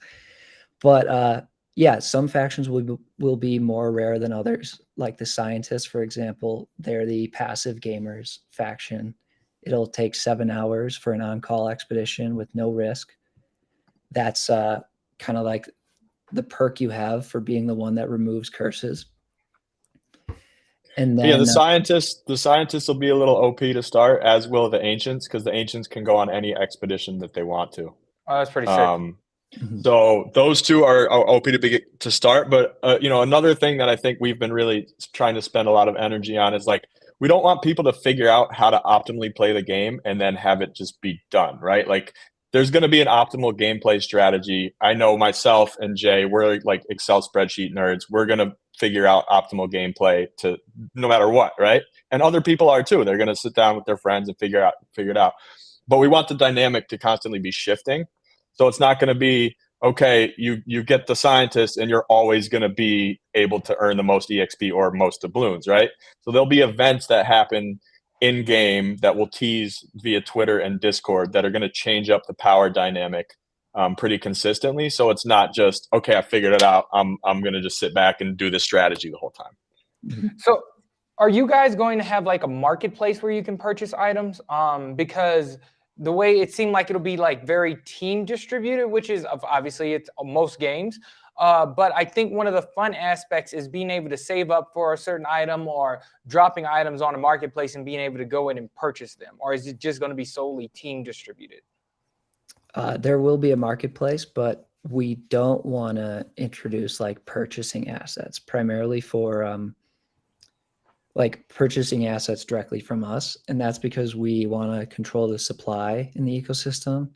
But yeah, some factions will be more rare than others. Like the scientists, for example, they're the passive gamers faction. It'll take 7 hours for an on-call expedition with no risk. That's kind of like the perk you have for being the one that removes curses. And then yeah, the scientists will be a little OP to start, as will the ancients, because the ancients can go on any expedition that they want to. Oh, that's pretty sick. So those two are OP to start. But another thing that I think we've been really trying to spend a lot of energy on is like, we don't want people to figure out how to optimally play the game and then have it just be done, right? Like there's going to be an optimal gameplay strategy. I know myself and Jay, we're like Excel spreadsheet nerds. We're going to figure out optimal gameplay to no matter what, right? And other people are too. They're going to sit down with their friends and figure it out. But we want the dynamic to constantly be shifting. So it's not going to be, okay, you get the scientist and you're always going to be able to earn the most EXP or most doubloons, right? So there'll be events that happen in game that will tease via Twitter and Discord that are going to change up the power dynamic pretty consistently. So it's not just, okay, I figured it out. I'm going to just sit back and do this strategy the whole time. So are you guys going to have like a marketplace where you can purchase items? Because the way it seemed like it'll be like very team distributed, which is obviously it's most games. But I think one of the fun aspects is being able to save up for a certain item or dropping items on a marketplace and being able to go in and purchase them. Or is it just going to be solely team distributed? There will be a marketplace, but we don't want to introduce like purchasing assets primarily for like purchasing assets directly from us. And that's because we want to control the supply in the ecosystem.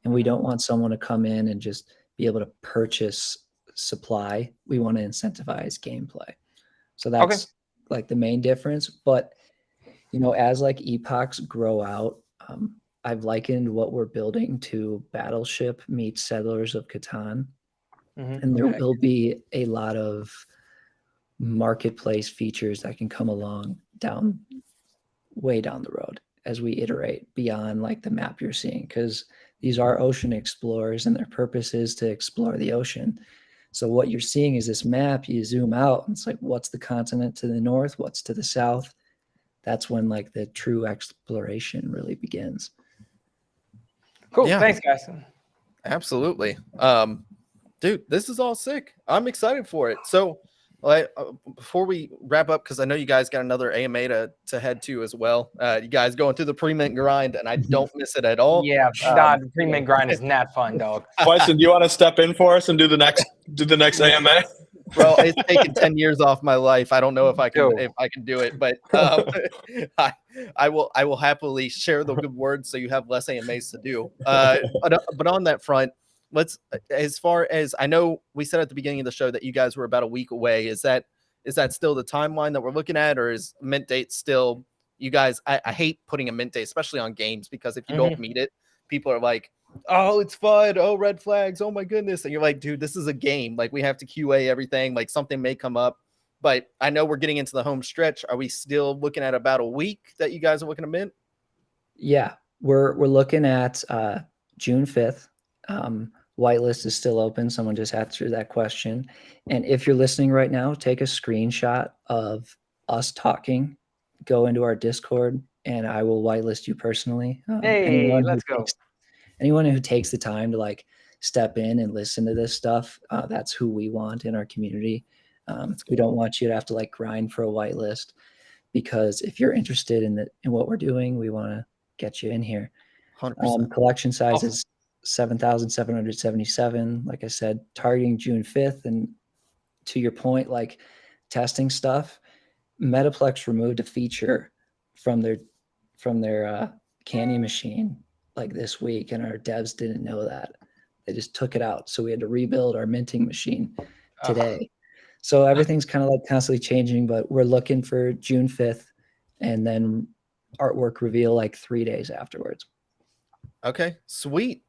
And we don't want someone to come in and just be able to purchase supply. We want to incentivize gameplay. So that's like the main difference. But, you know, as like epochs grow out, I've likened what we're building to Battleship meets Settlers of Catan. And there will be a lot of marketplace features that can come along way down the road as we iterate beyond like the map you're seeing, because these are ocean explorers and their purpose is to explore the ocean. So what you're seeing is this map, you zoom out and it's like, what's the continent to the north? What's to the south? That's when like the true exploration really begins. Cool. Yeah. Thanks, guys. Absolutely. Dude, this is all sick. I'm excited for it. So before we wrap up, because I know you guys got another AMA to head to as well. You guys going through the pre-mint grind, and I don't miss it at all. Yeah, the pre-mint grind is not fun, dog. Bison, do you want to step in for us and do the next AMA? Bro, it's taken 10 years off my life. I don't know if I can do it, but I will happily share the good words so you have less AMAs to do. But on that front, as far as I know, we said at the beginning of the show that you guys were about a week away. Is that still the timeline that we're looking at, or is mint date still? You guys, I hate putting a mint date, especially on games, because if you don't meet it, people are like, "Oh, it's fun. Oh, red flags. Oh my goodness!" And you're like, "Dude, this is a game. Like we have to QA everything. Like something may come up." But I know we're getting into the home stretch. Are we still looking at about a week that you guys are looking to mint? Yeah, we're looking at June 5th. Whitelist is still open. Someone just answered that question. And if you're listening right now, take a screenshot of us talking, go into our Discord, and I will whitelist you personally. Let's go. Anyone who takes the time to like step in and listen to this stuff, that's who we want in our community. We don't want you to have to like grind for a whitelist, because if you're interested in what we're doing, we want to get you in here. 100%. Collection size is 7,777. Like I said, targeting June 5th. And to your point, like testing stuff, Metaplex removed a feature from their candy machine like this week, and our devs didn't know that. They just took it out. So we had to rebuild our minting machine today. So everything's kind of like constantly changing, but we're looking for June 5th and then artwork reveal like 3 days afterwards. Okay, sweet.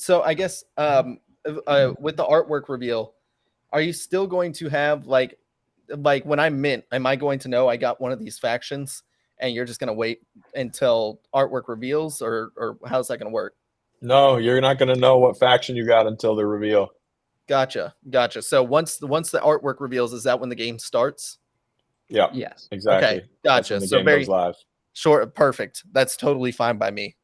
So I guess with the artwork reveal, are you still going to have like when I mint, am I going to know I got one of these factions and you're just going to wait until artwork reveals, or how's that going to work? No, you're not going to know what faction you got until the reveal. Gotcha. So once the artwork reveals, is that when the game starts? Yeah. Yes. Exactly. Okay. Gotcha. So very live. Short. Perfect. That's totally fine by me.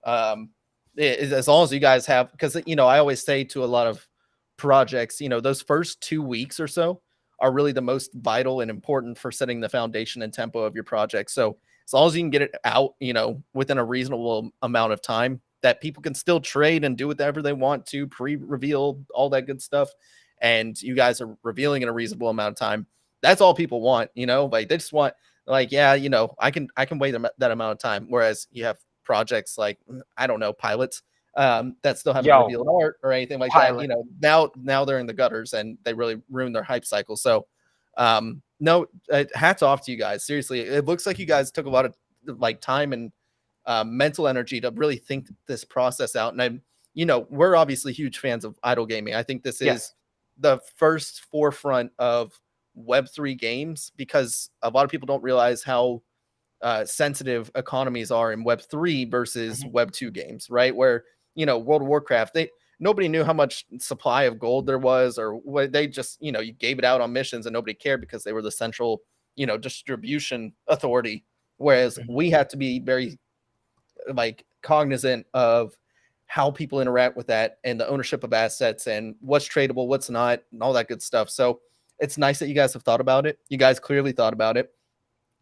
As long as you guys have, because I always say to a lot of projects, those first 2 weeks or so are really the most vital and important for setting the foundation and tempo of your project. So as long as you can get it out, within a reasonable amount of time, that people can still trade and do whatever they want to, pre-reveal, all that good stuff, and you guys are revealing in a reasonable amount of time, that's all people want. Like they just want, like, yeah, I can wait that amount of time. Whereas you have projects like, I don't know, pilots that still haven't revealed art or anything like that. Now they're in the gutters and they really ruin their hype cycle. So No, hats off to you guys. Seriously, it looks like you guys took a lot of like time and mental energy to really think this process out. And we're obviously huge fans of idle gaming. I think this is the first forefront of Web3 games, because a lot of people don't realize how sensitive economies are in Web3 versus Web2 games, right? Where, World of Warcraft, nobody knew how much supply of gold there was, or what they just, you gave it out on missions and nobody cared because they were the central, distribution authority. Whereas we have to be very like cognizant of how people interact with that and the ownership of assets and what's tradable, what's not, and all that good stuff. So it's nice that you guys have thought about it. You guys clearly thought about it.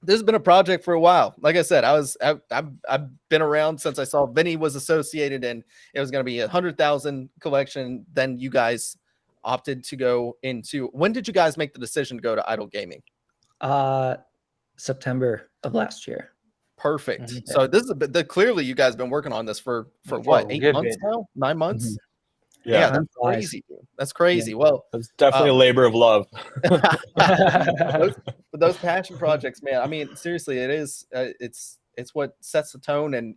This has been a project for a while. Like I said, I've been around since I saw Vinny was associated and it was going to be 100,000 collection. Then you guys opted to go into, when did you guys make the decision to go to idle gaming? September of last year. Perfect. So this is clearly you guys been working on this for what, 8 months now? 9 months? Yeah, that's crazy. That's crazy. Yeah. Well, it's definitely a labor of love. those passion projects, man. I mean, seriously, it is. It's what sets the tone. And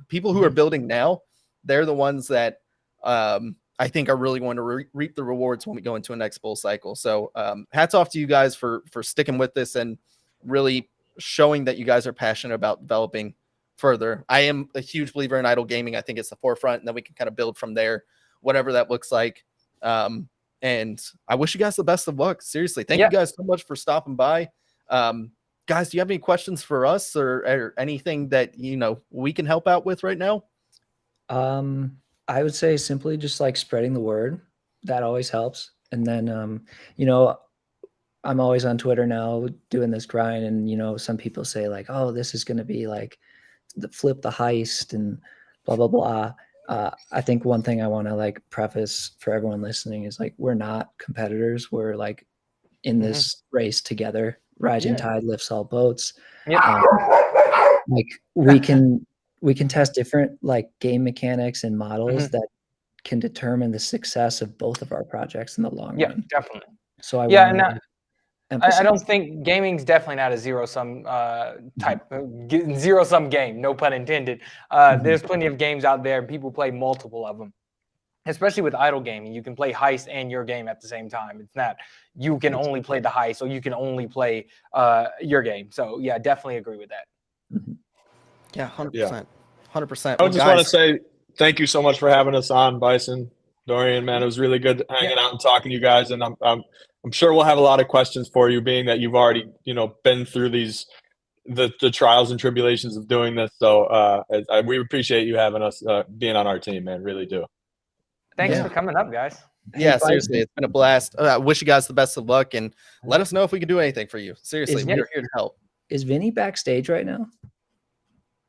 people who are building now, they're the ones that I think are really going to reap the rewards when we go into a next bull cycle. So hats off to you guys for sticking with this and really showing that you guys are passionate about developing further. I am a huge believer in idle gaming. I think it's the forefront, and then we can kind of build from there, whatever that looks like. And I wish you guys the best of luck. Seriously. Thank you guys so much for stopping by. Guys, do you have any questions for us or anything that, we can help out with right now? I would say simply just like spreading the word. That always helps. And then, I'm always on Twitter now doing this grind. And, some people say like, oh, this is going to be like the flip the heist and blah, blah, blah. I think one thing I want to like preface for everyone listening is like, we're not competitors. We're like in this race together. Rising tide lifts all boats. Like we can test different like game mechanics and models that can determine the success of both of our projects in the long run. Yeah, definitely. So I don't think gaming's definitely not a zero-sum type, zero-sum game, no pun intended. There's plenty of games out there, and people play multiple of them, especially with idle gaming. You can play heist and your game at the same time. It's not you can only play the heist or you can only play your game. So, yeah, definitely agree with that. Yeah, 100%. 100%. I just want to say thank you so much for having us on, Bison. Dorian, man, it was really good hanging out and talking to you guys, and I'm sure we'll have a lot of questions for you, being that you've already, been through the trials and tribulations of doing this. So we appreciate you having us, being on our team, man. Really do. Thanks for coming up, guys. Yeah, seriously, it's been a blast. I wish you guys the best of luck, and let us know if we can do anything for you. Seriously, we're here to help. Is Vinny backstage right now?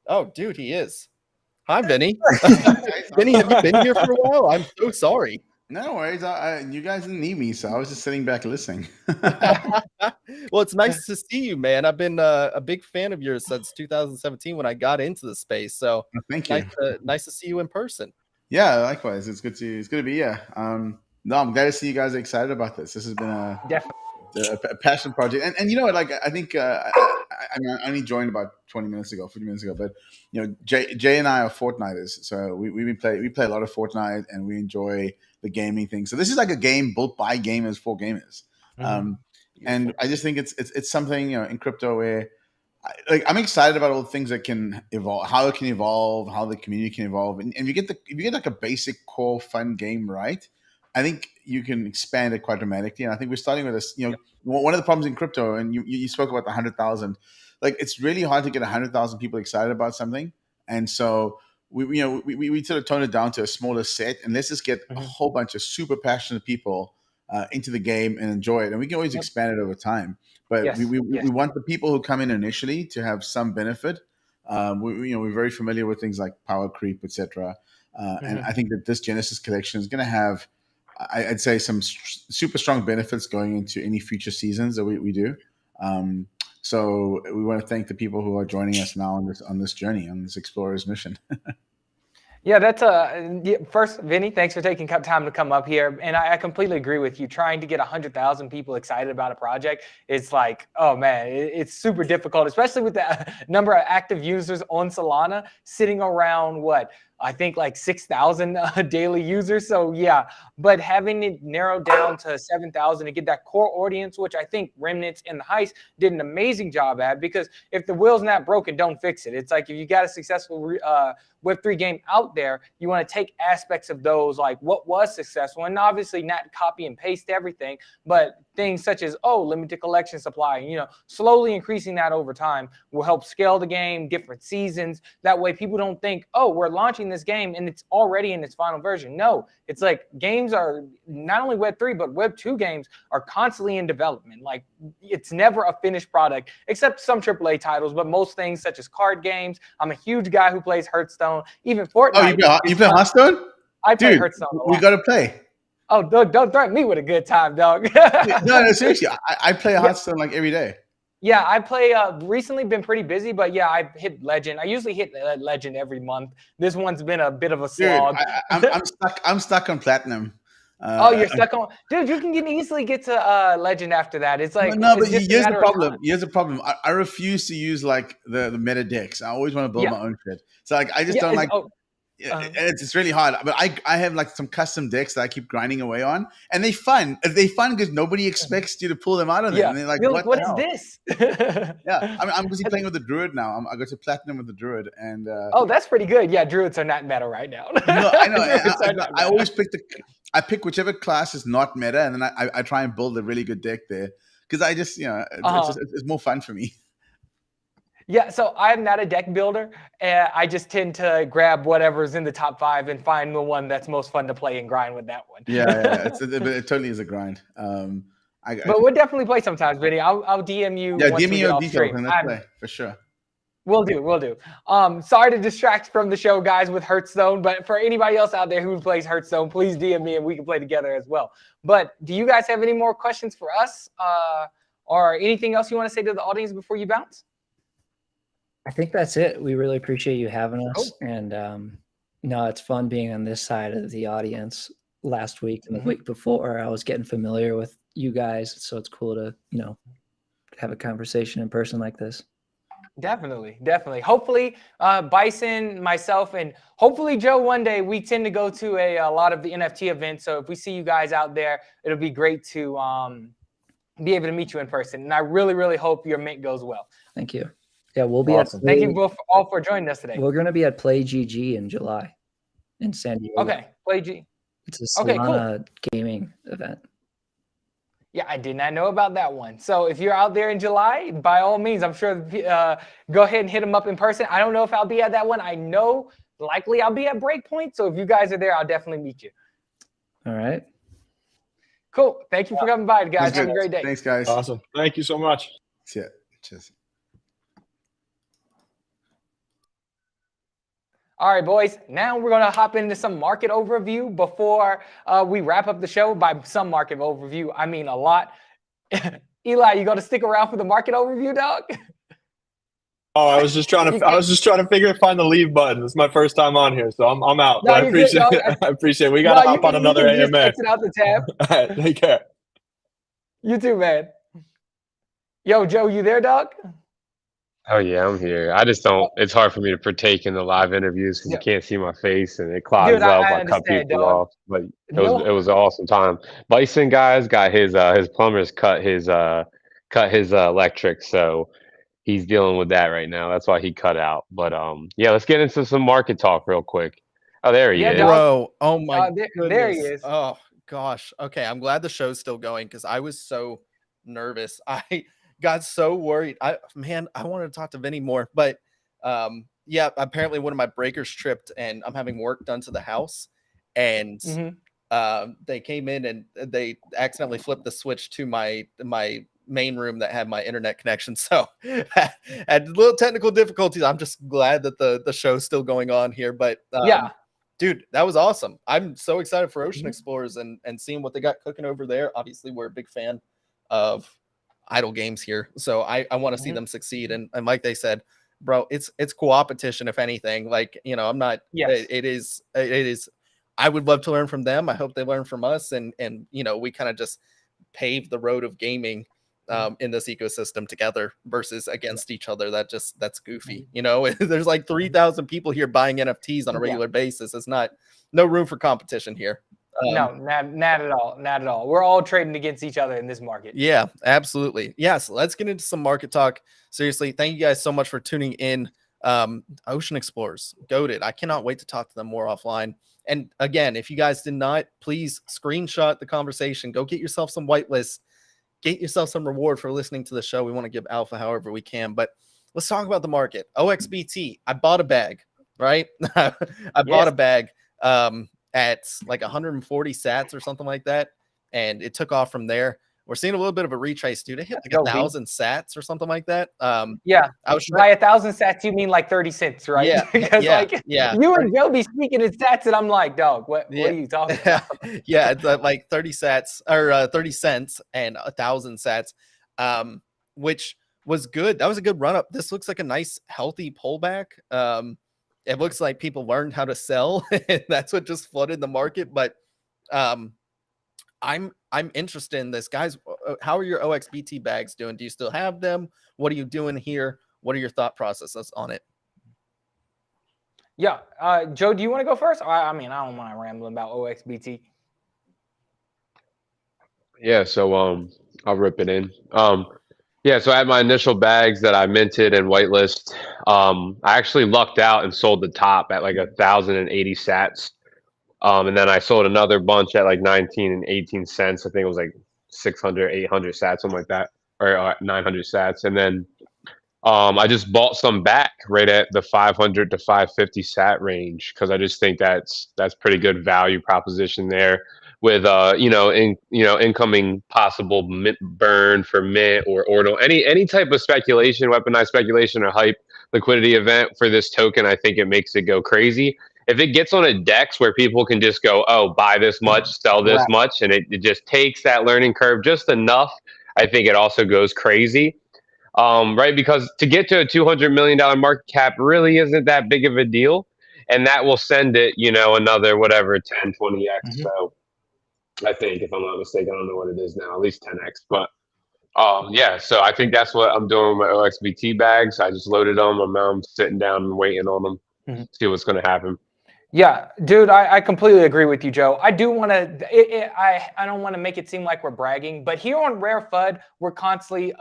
Oh, dude, he is. Hi, Vinny. Vinny, have you been here for a while? I'm so sorry. No worries. You guys didn't need me, so I was just sitting back listening. Well, it's nice to see you, man. I've been a big fan of yours since 2017 when I got into the space. So thank you. Nice to see you in person. Yeah, likewise. It's good to be here. No, I'm glad to see you guys are excited about this. This has been a passion project, and like I think I only joined about 50 minutes ago, but Jay and I are Fortniters, so we play a lot of Fortnite, and we enjoy the gaming thing. So this is like a game built by gamers for gamers, and I just think it's something in crypto where I'm excited about all the things that can evolve, how it can evolve, how the community can evolve, and if you get like a basic core fun game right, I think you can expand it quite dramatically. And I think we're starting with this. One of the problems in crypto, and you spoke about the 100,000. Like it's really hard to get 100,000 people excited about something, and so we sort of tone it down to a smaller set, and let's just get a whole bunch of super passionate people into the game and enjoy it. And we can always expand it over time. But we want the people who come in initially to have some benefit. We're very familiar with things like power creep, etc. And I think that this Genesis collection is going to have, I'd say, some super strong benefits going into any future seasons that we do. So we want to thank the people who are joining us now on this journey, on this explorer's mission. Yeah, that's first, Vinny, thanks for taking time to come up here. And I completely agree with you. Trying to get 100,000 people excited about a project, it's like, oh man, it's super difficult, especially with the number of active users on Solana sitting around what? I think like 6,000 daily users. So yeah, but having it narrowed down to 7,000 to get that core audience, which I think Remnants and the Heist did an amazing job at, because if the wheel's not broken, don't fix it. It's like if you got a successful Web3 game out there, you want to take aspects of those, like what was successful, and obviously not copy and paste everything, but things such as, limited collection supply, slowly increasing that over time will help scale the game, different seasons. That way people don't think, we're launching this game and it's already in its final version. No, it's like games are not only Web3, but Web2 games are constantly in development. Like it's never a finished product, except some AAA titles, but most things such as card games. I'm a huge guy who plays Hearthstone, even Fortnite. Oh, you play Hearthstone? I play Dude, Hearthstone a lot. We got to play. Oh, don't threaten me with a good time, dog. No, seriously. I play Hearthstone like every day. Yeah, I play. Recently, been pretty busy, but yeah, I hit Legend. I usually hit Legend every month. This one's been a bit of a slog. Dude, I'm stuck on Platinum. You're stuck on, dude. You can easily get to Legend after that. It's like but here's the problem. Here's the problem. I refuse to use like the meta decks. I always want to build my own shit. So like I just don't like. It's really hard, but I have like some custom decks that I keep grinding away on, and they're fun. They're fun because nobody expects you to pull them out of them. Yeah. And they're like, what is this? Yeah, I'm busy playing with the Druid now. I go to Platinum with the Druid, and that's pretty good. Yeah, Druids are not meta right now. No, I know. I always pick whichever class is not meta, and then I try and build a really good deck there because I just it's more fun for me. Yeah, so I'm not a deck builder. I just tend to grab whatever's in the top 5 and find the one that's most fun to play and grind with that one. Yeah. It totally is a grind. But we'll definitely play sometimes, Vinny. I'll DM you. Yeah, give me your details and let's play for sure. We'll do. Sorry to distract from the show, guys, with Hearthstone, but for anybody else out there who plays Hearthstone, please DM me and we can play together as well. But do you guys have any more questions for us, or anything else you want to say to the audience before you bounce? I think that's it. We really appreciate you having us. Cool. And it's fun being on this side of the audience. Last week and the week before, I was getting familiar with you guys. So it's cool to, have a conversation in person like this. Definitely. Hopefully, Bison, myself, and hopefully Joe, one day we tend to go to a lot of the NFT events. So if we see you guys out there, it'll be great to be able to meet you in person. And I really, really hope your mint goes well. Thank you. Yeah, we'll be awesome. Thank you both all for joining us today. We're going to be at Play GG in July in San Diego. Okay, Play G. It's a Solana gaming event. Yeah, I did not know about that one. So if you're out there in July, by all means, I'm sure go ahead and hit them up in person. I don't know if I'll be at that one. I know likely I'll be at Breakpoint. So if you guys are there, I'll definitely meet you. All right. Cool. Thank you for coming by, guys. Have a great day. Thanks, guys. Awesome. Thank you so much. Yeah. Cheers. All right, boys. Now we're going to hop into some market overview before we wrap up the show. By some market overview, I mean a lot. Eli, you going to stick around for the market overview, dog? Oh, I was just trying to find the leave button. It's my first time on here, so I'm out. No, I appreciate it. I appreciate it. We got to hop on another AMA. Just exit out the tab. All right, take care. You too, man. Yo, Joe, you there, dog? Oh yeah, I'm here. I just don't. It's hard for me to partake in the live interviews because you can't see my face and it clouds up. I cut people off, but it was an awesome time. Bison guys got his plumbers cut his electric, so he's dealing with that right now. That's why he cut out. But yeah, let's get into some market talk real quick. Oh, there he is, bro. Oh my goodness. There he is. Oh gosh. Okay, I'm glad the show's still going because I was so nervous. I got so worried. I wanted to talk to Vinny more, but yeah, apparently one of my breakers tripped and I'm having work done to the house, and they came in and they accidentally flipped the switch to my main room that had my internet connection. So had little technical difficulties. I'm just glad that the show's still going on here, but yeah, dude, that was awesome. I'm so excited for Ocean Explorers and seeing what they got cooking over there. Obviously, we're a big fan of idle games here, so I want to see them succeed, and like they said, bro, it's co-opetition, if anything. Like, you know, I'm not, Yes. it is, I would love to learn from them. I hope they learn from us. And, you know, we kind of just pave the road of gaming in this ecosystem together versus against each other. That's goofy. You know, there's like 3,000 people here buying NFTs on a regular basis. It's no room for competition here. No, not at all. Not at all. We're all trading against each other in this market. Yeah, absolutely. Yes, let's get into some market talk. Seriously, thank you guys so much for tuning in. Ocean Explorers, goated. I cannot wait to talk to them more offline. And again, if you guys did not, please screenshot the conversation. Go get yourself some whitelists. Get yourself some reward for listening to the show. We want to give alpha however we can. But let's talk about the market. OXBT. I bought a bag, right? I bought a bag at like 140 sats or something like that. And it took off from there. We're seeing a little bit of a retrace, dude. It hit like 1,000 sats or something like that. Yeah. I was by 1,000 sats, you mean like 30 cents, right? Yeah. Because you and Joe be speaking in sats, and I'm like, dog, what are you talking about? Yeah, it's like 30 sats or 30 cents and 1,000 sats, which was good. That was a good run up. This looks like a nice, healthy pullback. It looks like people learned how to sell. That's what just flooded the market. But I'm interested in this, guys. How are your OXBT bags doing? Do you still have them? What are you doing here? What are your thought processes on it? Yeah, Joe, do you want to go first? I mean, I don't want to ramble about OXBT. Yeah, so I'll rip it in. Yeah, so I had my initial bags that I minted and whitelist. I actually lucked out and sold the top at like 1,080 sats. And then I sold another bunch at like 19 and 18 cents. I think it was like 600, 800 sats, something like that, or 900 sats. And then I just bought some back right at the 500 to 550 sat range because I just think that's pretty good value proposition there with incoming possible mint burn for mint or ordinal, any type of speculation, weaponized speculation or hype liquidity event for this token. I think it makes it go crazy. If it gets on a DEX where people can just go, oh, buy this much, sell this much, and it just takes that learning curve just enough, I think it also goes crazy. Right? Because to get to a $200 million market cap really isn't that big of a deal. And that will send it, another whatever, 10, 20x. Mm-hmm. So I think, if I'm not mistaken, I don't know what it is now, at least 10x. But yeah, so I think that's what I'm doing with my OXBT bags. I just loaded them. And now I'm sitting down and waiting on them, see what's going to happen. Yeah, dude, I completely agree with you, Joe. I do want to, I don't want to make it seem like we're bragging, but here on RareFUD, we're constantly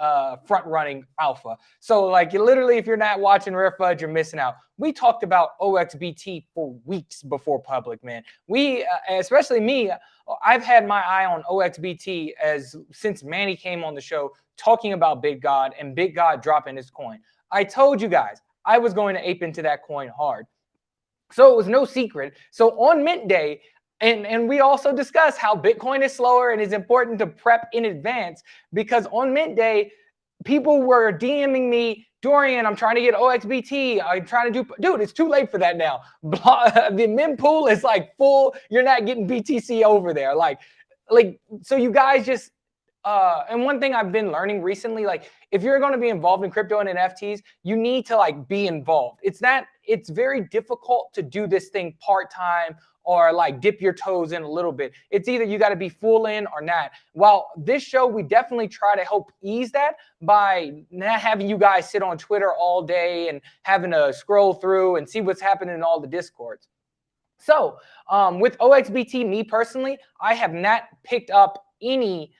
front running alpha. So like literally, if you're not watching RareFUD, you're missing out. We talked about OXBT for weeks before public, man. We, especially me, I've had my eye on OXBT since Manny came on the show talking about Big God and Big God dropping his coin. I told you guys I was going to ape into that coin hard. So it was no secret. So on mint day, and we also discussed how Bitcoin is slower and it's important to prep in advance because on mint day, people were DMing me, Dorian, I'm trying to get OXBT. I'm trying to dude, it's too late for that now. The mint pool is like full. You're not getting BTC over there. Like, so you guys just, and one thing I've been learning recently, like if you're going to be involved in crypto and NFTs, you need to like be involved. It's very difficult to do this thing part-time or like dip your toes in a little bit. It's either you got to be full in or not. While this show, we definitely try to help ease that by not having you guys sit on Twitter all day and having to scroll through and see what's happening in all the Discords. So with OXBT, me personally, I have not picked up any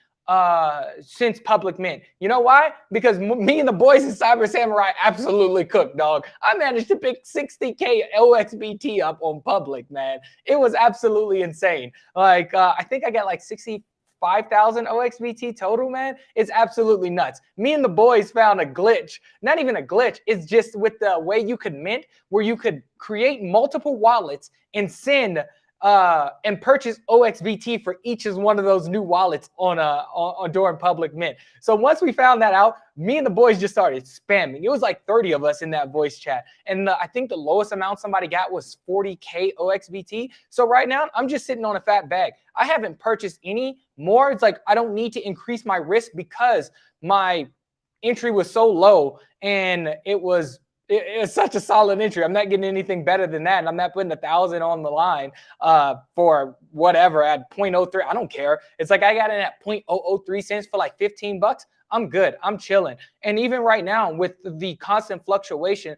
since public mint. You know why? Because me and the boys in Cyber Samurai absolutely cooked, dog. I managed to pick 60K OXBT up on public, man. It was absolutely insane. Like I think I got like 65,000 OXBT total, man. It's absolutely nuts. Me and the boys found a glitch. Not even a glitch. It's just with the way you could mint, where you could create multiple wallets and send and purchase OXBT for each is one of those new wallets on during public mint. So once we found that out, me and the boys just started spamming. It was like 30 of us in that voice chat. And I think the lowest amount somebody got was 40K OXBT. So right now I'm just sitting on a fat bag. I haven't purchased any more. It's like I don't need to increase my risk because my entry was so low and it was it's such a solid entry. I'm not getting anything better than that. And I'm not putting 1,000 on the line for whatever at 0.03. I don't care. It's like I got in at 0.003 cents for like 15 bucks. I'm good. I'm chilling. And even right now with the constant fluctuation,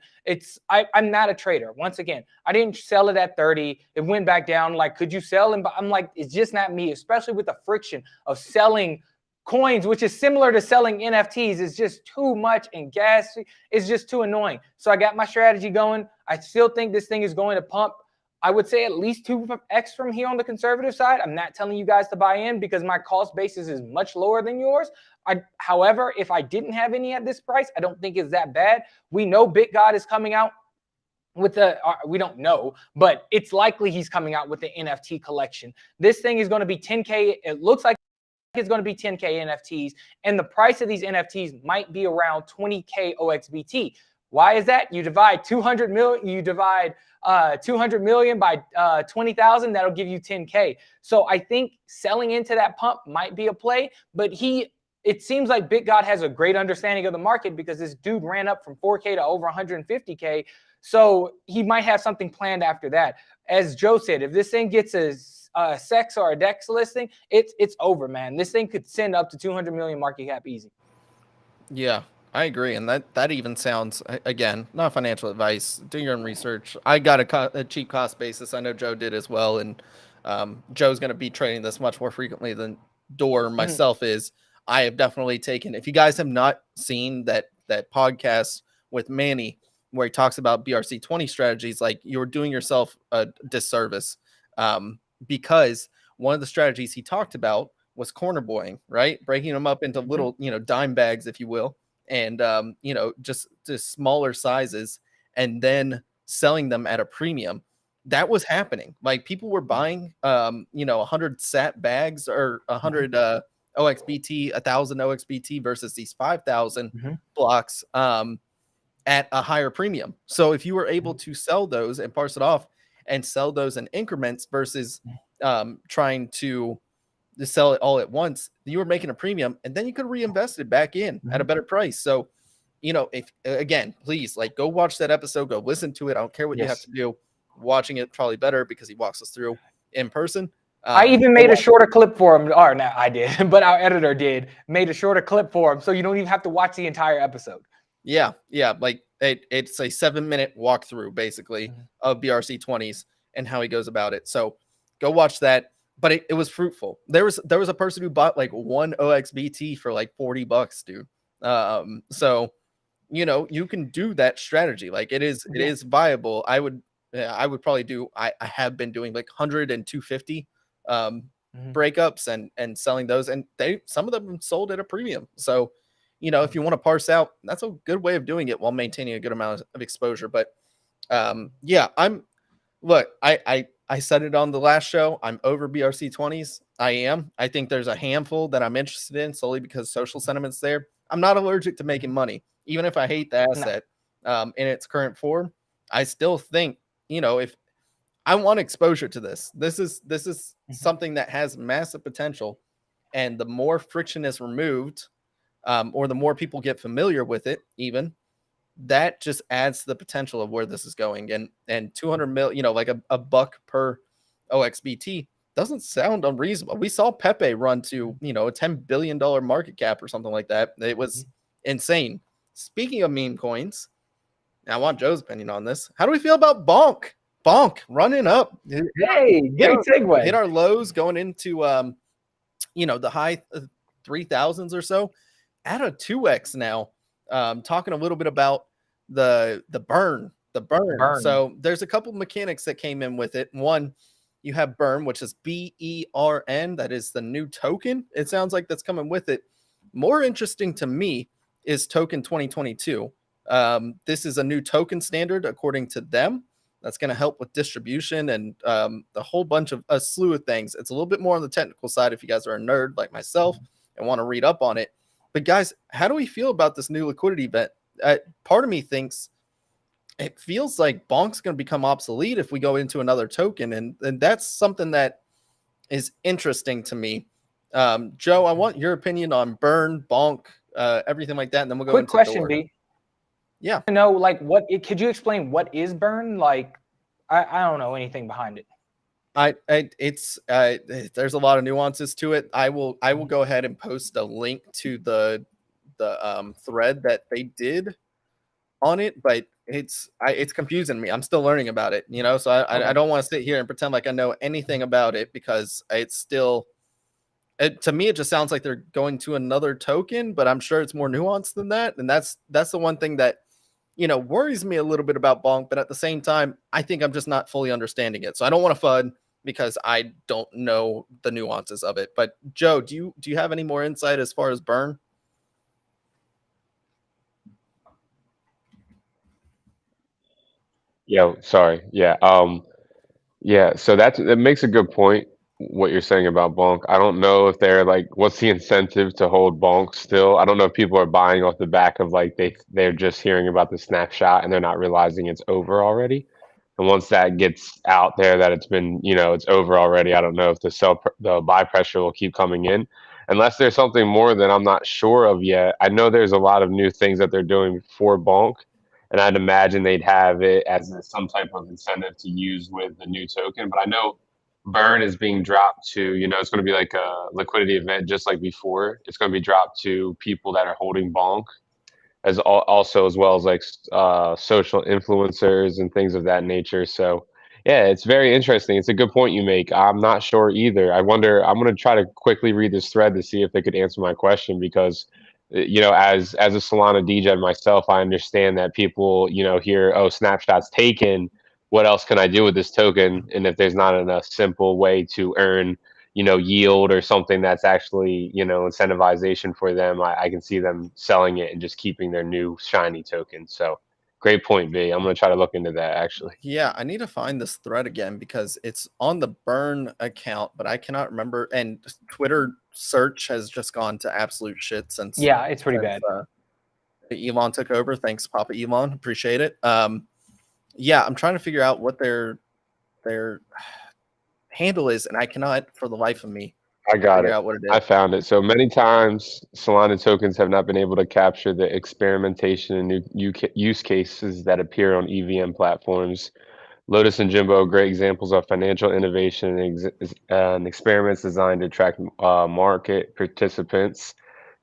I'm not a trader. Once again, I didn't sell it at 30. It went back down. Like, could you sell? And I'm like, it's just not me, especially with the friction of selling coins, which is similar to selling NFTs. It's just too much and gas. It's just too annoying. So I got my strategy going. I still think this thing is going to pump. I would say at least 2x from here on the conservative side. I'm not telling you guys to buy in because my cost basis is much lower than yours. However, if I didn't have any at this price, I don't think it's that bad. We know BitGod is coming out with we don't know, but it's likely he's coming out with the NFT collection. This thing is going to be 10K. It looks like it's going to be 10K NFTs, and the price of these NFTs might be around 20K OXBT. Why is that? You divide 200 million, you divide 200 million by 20,000, that'll give you 10K. So I think selling into that pump might be a play, but it seems like BitGod has a great understanding of the market because this dude ran up from 4K to over 150K. So he might have something planned after that. As Joe said, if this thing gets a SEX or a DEX listing, it's over, man. This thing could send up to 200 million market cap easy. Yeah, I agree. And that even sounds, again, not financial advice. Do your own research. I got a cheap cost basis. I know Joe did as well. And Joe's going to be trading this much more frequently than Door myself is. I have definitely taken, if you guys have not seen that podcast with Manny, where he talks about BRC20 strategies, like you're doing yourself a disservice. Because one of the strategies he talked about was corner boying, right? Breaking them up into little, dime bags, if you will. And, just smaller sizes and then selling them at a premium. That was happening. Like people were buying, 100 sat bags or 100 OXBT, 1,000 OXBT versus these 5,000 blocks at a higher premium. So if you were able to sell those and parse it off and sell those in increments versus trying to sell it all at once, you were making a premium and then you could reinvest it back in at a better price. So, if again, please go watch that episode, go listen to it. I don't care what you have to do. Watching it probably better because he walks us through in person. I even made a shorter clip for him. Or no, I did, but our editor made a shorter clip for him. So you don't even have to watch the entire episode. Yeah. Like it's a 7-minute walkthrough basically of BRC20s and how he goes about it. So go watch that. But it was fruitful. There was a person who bought one OXBT for $40, dude. So you can do that strategy. It is viable. I would probably do. I have been doing 100 and 250 breakups and selling those, and some of them sold at a premium. So if you want to parse out, that's a good way of doing it while maintaining a good amount of exposure. But I said it on the last show. I'm over BRC20s. I am. I think there's a handful that I'm interested in solely because social sentiment's there. I'm not allergic to making money. Even if I hate the asset in its current form, I still think, if I want exposure to this is something that has massive potential. And the more friction is removed, or the more people get familiar with it, even, that just adds to the potential of where this is going. And 200 mil, a buck per OXBT doesn't sound unreasonable. We saw Pepe run to, a $10 billion market cap or something like that. It was insane. Speaking of meme coins, I want Joe's opinion on this. How do we feel about Bonk? Bonk running up. Hey, good segue. Hit our lows going into, the high 3,000s or so at a 2x now. Talking a little bit about the burn. So there's a couple mechanics that came in with it. One, you have burn, which is BERN. That is the new token. It sounds like that's coming with it. More interesting to me is token 2022. This is a new token standard according to them. That's going to help with distribution and a whole bunch of a slew of things. It's a little bit more on the technical side if you guys are a nerd like myself and want to read up on it. But guys, how do we feel about this new liquidity event? Part of me thinks it feels like Bonk's going to become obsolete if we go into another token. And that's something that is interesting to me. Joe, I want your opinion on burn, Bonk, everything like that. And then we'll go Quick into question, Door. B. Yeah. To know like could you explain what is burn? Like I don't know anything behind it. There's a lot of nuances to it. I will go ahead and post a link to the thread that they did on it, but it's confusing me. I'm still learning about it, so I don't want to sit here and pretend like I know anything about it, because it's still, to me, it just sounds like they're going to another token, but I'm sure it's more nuanced than that. And that's the one thing that, worries me a little bit about Bonk, but at the same time, I think I'm just not fully understanding it. So I don't want to FUD because I don't know the nuances of it. But Joe, do you have any more insight as far as burn? Yeah, sorry. Yeah. Yeah, so that makes a good point, what you're saying about Bonk. I don't know if they're like, what's the incentive to hold Bonk still? I don't know if people are buying off the back of like they're just hearing about the snapshot and they're not realizing it's over already. And once that gets out there that it's been, it's over already, I don't know if the buy pressure will keep coming in, unless there's something more that I'm not sure of yet. I know there's a lot of new things that they're doing for Bonk, and I'd imagine they'd have it as some type of incentive to use with the new token. But I know Burn is being dropped to, it's going to be like a liquidity event just like before. It's going to be dropped to people that are holding Bonk, also as well as like social influencers and things of that nature. So yeah, it's very interesting. It's a good point you make. I'm not sure either. I'm going to try to quickly read this thread to see if they could answer my question, because as a Solana DJ myself, I understand that people, hear, oh, snapshots taken, what else can I do with this token? And if there's not a simple way to earn, yield or something that's actually, incentivization for them, I can see them selling it and just keeping their new shiny token. So great point, B. I'm going to try to look into that actually. Yeah, I need to find this thread again because it's on the Burn account, but I cannot remember. And Twitter search has just gone to absolute shit since. Yeah, it's pretty bad. Elon took over. Thanks, Papa Elon. Appreciate it. Yeah, I'm trying to figure out what their handle is, and I cannot for the life of me. I got figure it. out what it is. I found it. So many times, Solana tokens have not been able to capture the experimentation and new use cases that appear on EVM platforms. Lotus and Jimbo are great examples of financial innovation and experiments designed to attract market participants.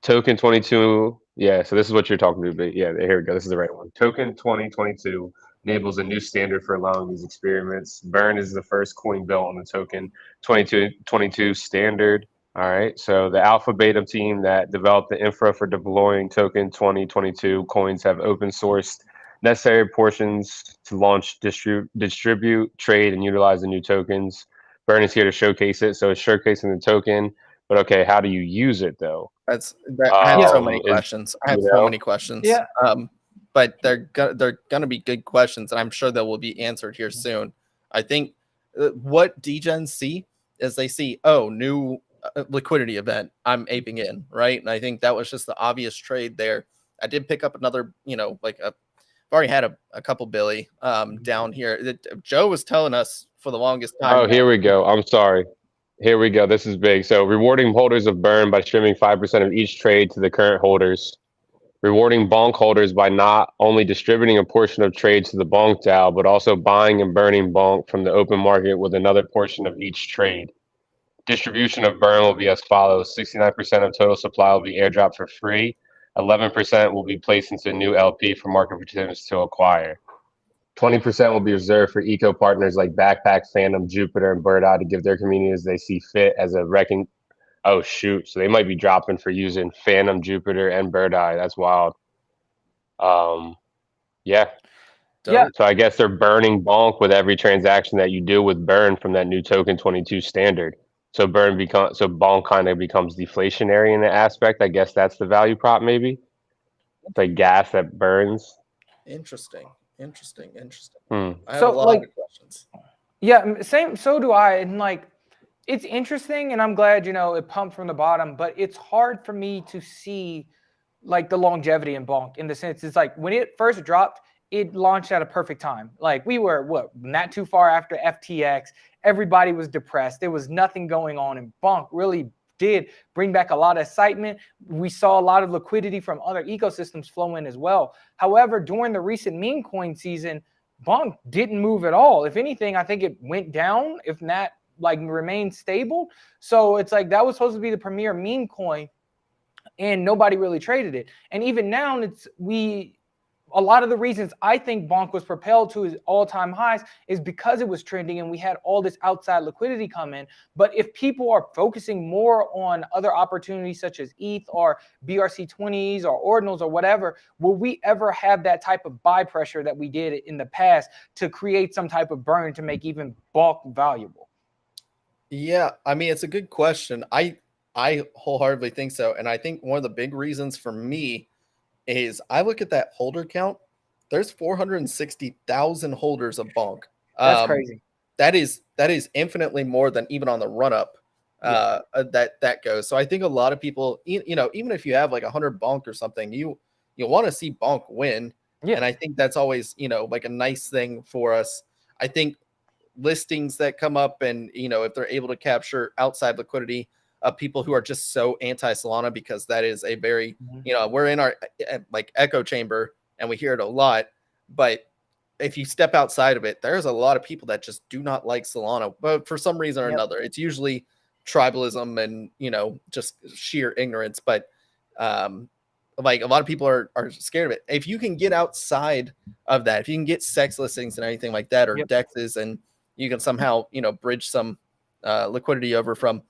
Token 22, yeah, so this is what you're talking to, but yeah, here we go. This is the right one. Token 2022 enables a new standard for allowing these experiments. Burn is the first coin built on the token 22 standard. All right, so the Alpha Beta team that developed the infra for deploying token 2022 coins have open sourced necessary portions to launch, distribute, trade, and utilize the new tokens. Burn is here to showcase it, so it's showcasing the token. But okay, how do you use it though? I have so many questions. Yeah. But they're gonna be good questions, and I'm sure they will be answered here soon. I think what DGens see is they see, oh, new liquidity event, I'm aping in, right? And I think that was just the obvious trade there. I did pick up another, I've already had a couple Billy down here. Joe was telling us for the longest time. Oh, here we go. I'm sorry. Here we go. This is big. So rewarding holders of Burn by streaming 5% of each trade to the current holders. Rewarding Bonk holders by not only distributing a portion of trades to the Bonk DAO, but also buying and burning Bonk from the open market with another portion of each trade. Distribution of Burn will be as follows. 69% of total supply will be airdropped for free. 11% will be placed into a new LP for market participants to acquire. 20% will be reserved for eco partners like Backpack, Phantom, Jupiter, and Bird Eye to give their communities they see fit as a wrecking. Oh, shoot. So they might be dropping for using Phantom, Jupiter, and Bird Eye. That's wild. Yeah. Yeah. So I guess they're burning Bonk with every transaction that you do with Burn from that new token 22 standard. So Bonk kind of becomes deflationary in the aspect. I guess that's the value prop, maybe. It's like gas that burns. Interesting. I have So, a lot of questions. Yeah, same. So do I. And it's interesting, and I'm glad it pumped from the bottom. But it's hard for me to see the longevity in Bonk, in the sense it's like when it first dropped, it launched at a perfect time. We were not too far after FTX. Everybody was depressed. There was nothing going on, and Bonk really did bring back a lot of excitement. We saw a lot of liquidity from other ecosystems flow in as well. However, during the recent meme coin season, Bonk didn't move at all. If anything, I think it went down, if not like remained stable. So it's like that was supposed to be the premier meme coin, and nobody really traded it. And even now, a lot of the reasons I think Bonk was propelled to his all-time highs is because it was trending and we had all this outside liquidity come in. But if people are focusing more on other opportunities such as ETH or BRC20s or Ordinals or whatever, will we ever have that type of buy pressure that we did in the past to create some type of burn to make even Bonk valuable? Yeah, I mean, it's a good question. I wholeheartedly think so. And I think one of the big reasons for me is I look at that holder count. There's 460,000 holders of Bonk. That's crazy. That is infinitely more than even on the run up that goes. So I think a lot of people, even if you have like 100 Bonk or something, you want to see Bonk win. Yeah. And I think that's always, like a nice thing for us. I think listings that come up and, if they're able to capture outside liquidity of people who are just so anti-Solana, because that is a very, we're in our like echo chamber and we hear it a lot, but if you step outside of it, there's a lot of people that just do not like Solana, but for some reason or another, it's usually tribalism and, just sheer ignorance. But like a lot of people are scared of it. If you can get outside of that, if you can get sex listings and anything like that, or dexes, and you can somehow, bridge some liquidity over from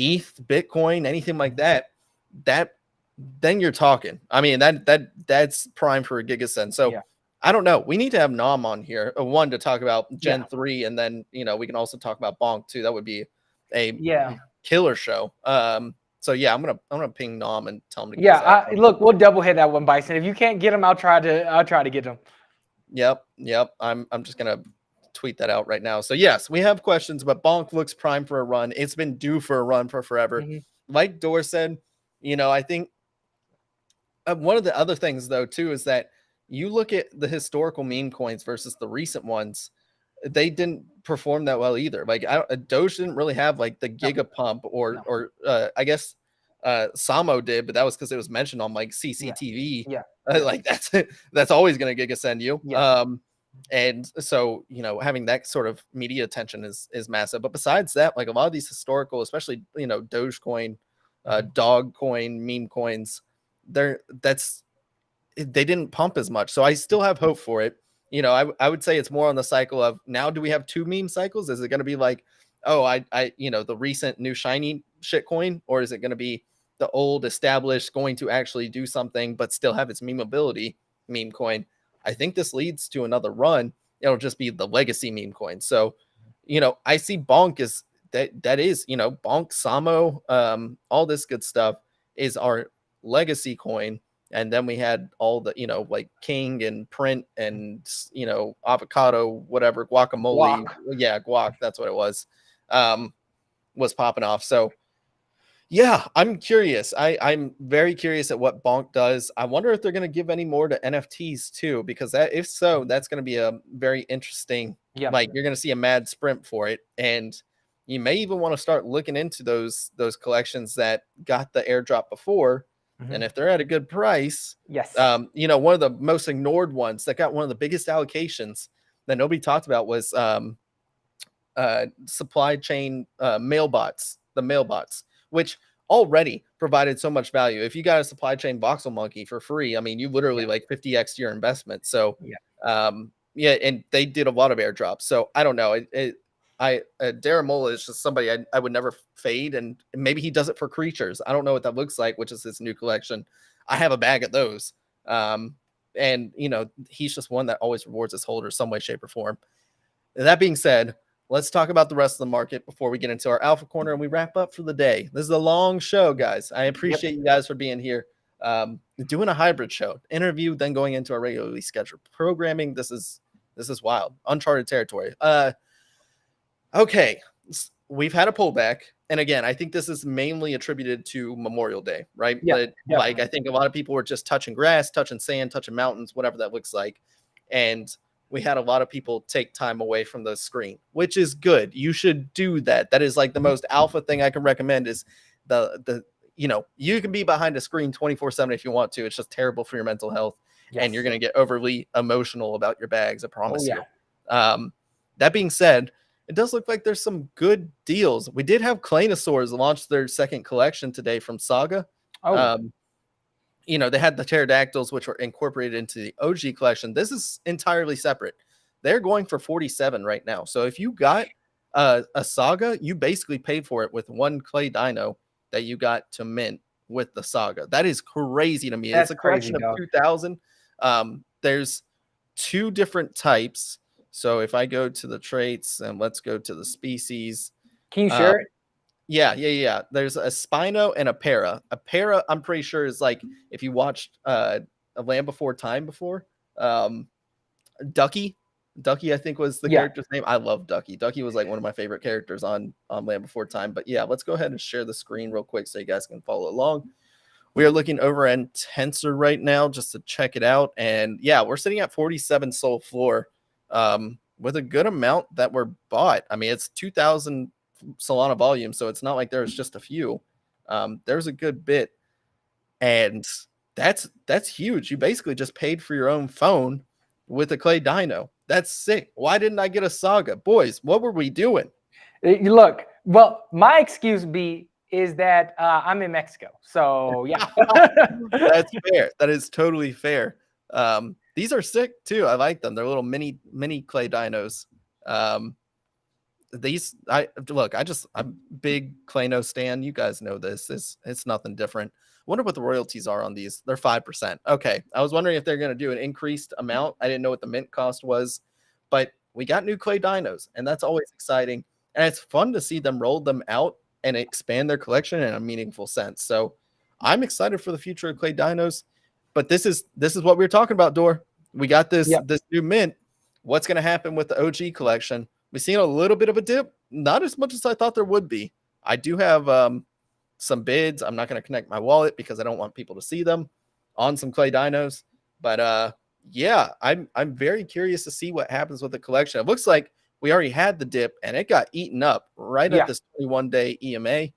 ETH, Bitcoin, anything like that, then you're talking. I mean, that's prime for a GigaSend. So I don't know. We need to have Nam on here, one to talk about Gen 3, and then we can also talk about Bonk too. That would be a killer show. So yeah, I'm gonna ping Nam and tell him to look, we'll double hit that one, Bison. If you can't get him, I'll try to get him. Yep. I'm just gonna tweet that out right now. So yes, we have questions, but Bonk looks prime for a run. It's been due for a run for forever. Like Dor said, I think one of the other things though too is that you look at the historical meme coins versus the recent ones, they didn't perform that well either. Like Doge didn't really have like the Giga Pump or I guess Samo did, but that was because it was mentioned on like CCTV. Like that's always gonna Giga send you. And so, having that sort of media attention is massive. But besides that, like a lot of these historical, especially, Dogecoin, Dogcoin, meme coins, they didn't pump as much. So I still have hope for it. I would say it's more on the cycle of now, do we have two meme cycles? Is it going to be like, the recent new shiny shitcoin, or is it going to be the old established going to actually do something, but still have its memeability meme coin? I think this leads to another run. It'll just be the legacy meme coin. So, I see Bonk as that is, Bonk, Samo, all this good stuff is our legacy coin. And then we had all the, like King and Print and, Avocado, whatever, Guacamole. Guac, that's what it was popping off. So yeah, I'm curious. I'm very curious at what Bonk does. I wonder if they're going to give any more to NFTs too, because if so, that's going to be a very interesting, like you're going to see a mad sprint for it. And you may even want to start looking into those collections that got the airdrop before. And if they're at a good price, one of the most ignored ones that got one of the biggest allocations that nobody talked about was supply chain mailbots, the mailbots, which already provided so much value. If you got a supply chain voxel monkey for free, I mean, you literally like 50x your investment. So and they did a lot of airdrops. So I don't know. Daramola is just somebody I would never fade, and maybe he does it for creatures. I don't know what that looks like, which is his new collection. I have a bag of those. And he's just one that always rewards his holders some way, shape, or form. And that being said, let's talk about the rest of the market before we get into our alpha corner and we wrap up for the day. This is a long show, guys. I appreciate you guys for being here. Doing a hybrid show, interview, then going into our regularly scheduled programming. This is wild, uncharted territory. Okay, we've had a pullback, and again, I think this is mainly attributed to Memorial Day, right? Like I think a lot of people were just touching grass, touching sand, touching mountains, whatever that looks like, and we had a lot of people take time away from the screen, which is good. You should do that. That is like the most alpha thing I can recommend is the you can be behind a screen 24/7 if you want to. It's just terrible for your mental health, and you're going to get overly emotional about your bags. I promise you. That being said, it does look like there's some good deals. We did have Claynosaurs launch their second collection today from Saga. They had the pterodactyls, which were incorporated into the OG collection. This is entirely separate. They're going for 47 right now. So if you got a Saga, you basically paid for it with one clay dino that you got to mint with the Saga. That is crazy to me. It's a collection of 2,000. There's 2 different types. So if I go to the traits and let's go to the species. Can you share it? Yeah. There's a Spino and a Para. A Para, I'm pretty sure, is like if you watched A Land Before Time before. Ducky, I think was the character's name. I love Ducky. Ducky was like one of my favorite characters on Land Before Time. But yeah, let's go ahead and share the screen real quick so you guys can follow along. We are looking over at Tensor right now just to check it out. And yeah, we're sitting at 47 soul floor with a good amount that were bought. I mean, it's 2,000 Solana volume, so it's not like there's just a few. There's a good bit. And that's huge. You basically just paid for your own phone with a clay dino. That's sick. Why didn't I get a Saga? Boys, what were we doing? Look, well, my excuse is that I'm in Mexico. So yeah. That's fair. That is totally fair. These are sick too. I like them. They're little mini clay dinos. I'm big Clayno stan. You guys know this. It's nothing different. I wonder what the royalties are on these. They're 5%. Okay. I was wondering if they're going to do an increased amount. I didn't know what the mint cost was, but we got new clay dinos, and that's always exciting. And it's fun to see them roll them out and expand their collection in a meaningful sense. So I'm excited for the future of clay dinos. But this is what we were talking about, Dor. We got this new mint. What's going to happen with the OG collection? We've seen a little bit of a dip, not as much as I thought there would be. I do have some bids. I'm not going to connect my wallet because I don't want people to see them on some clay dinos. But yeah, I'm very curious to see what happens with the collection. It looks like we already had the dip and it got eaten up right at this 21-day EMA,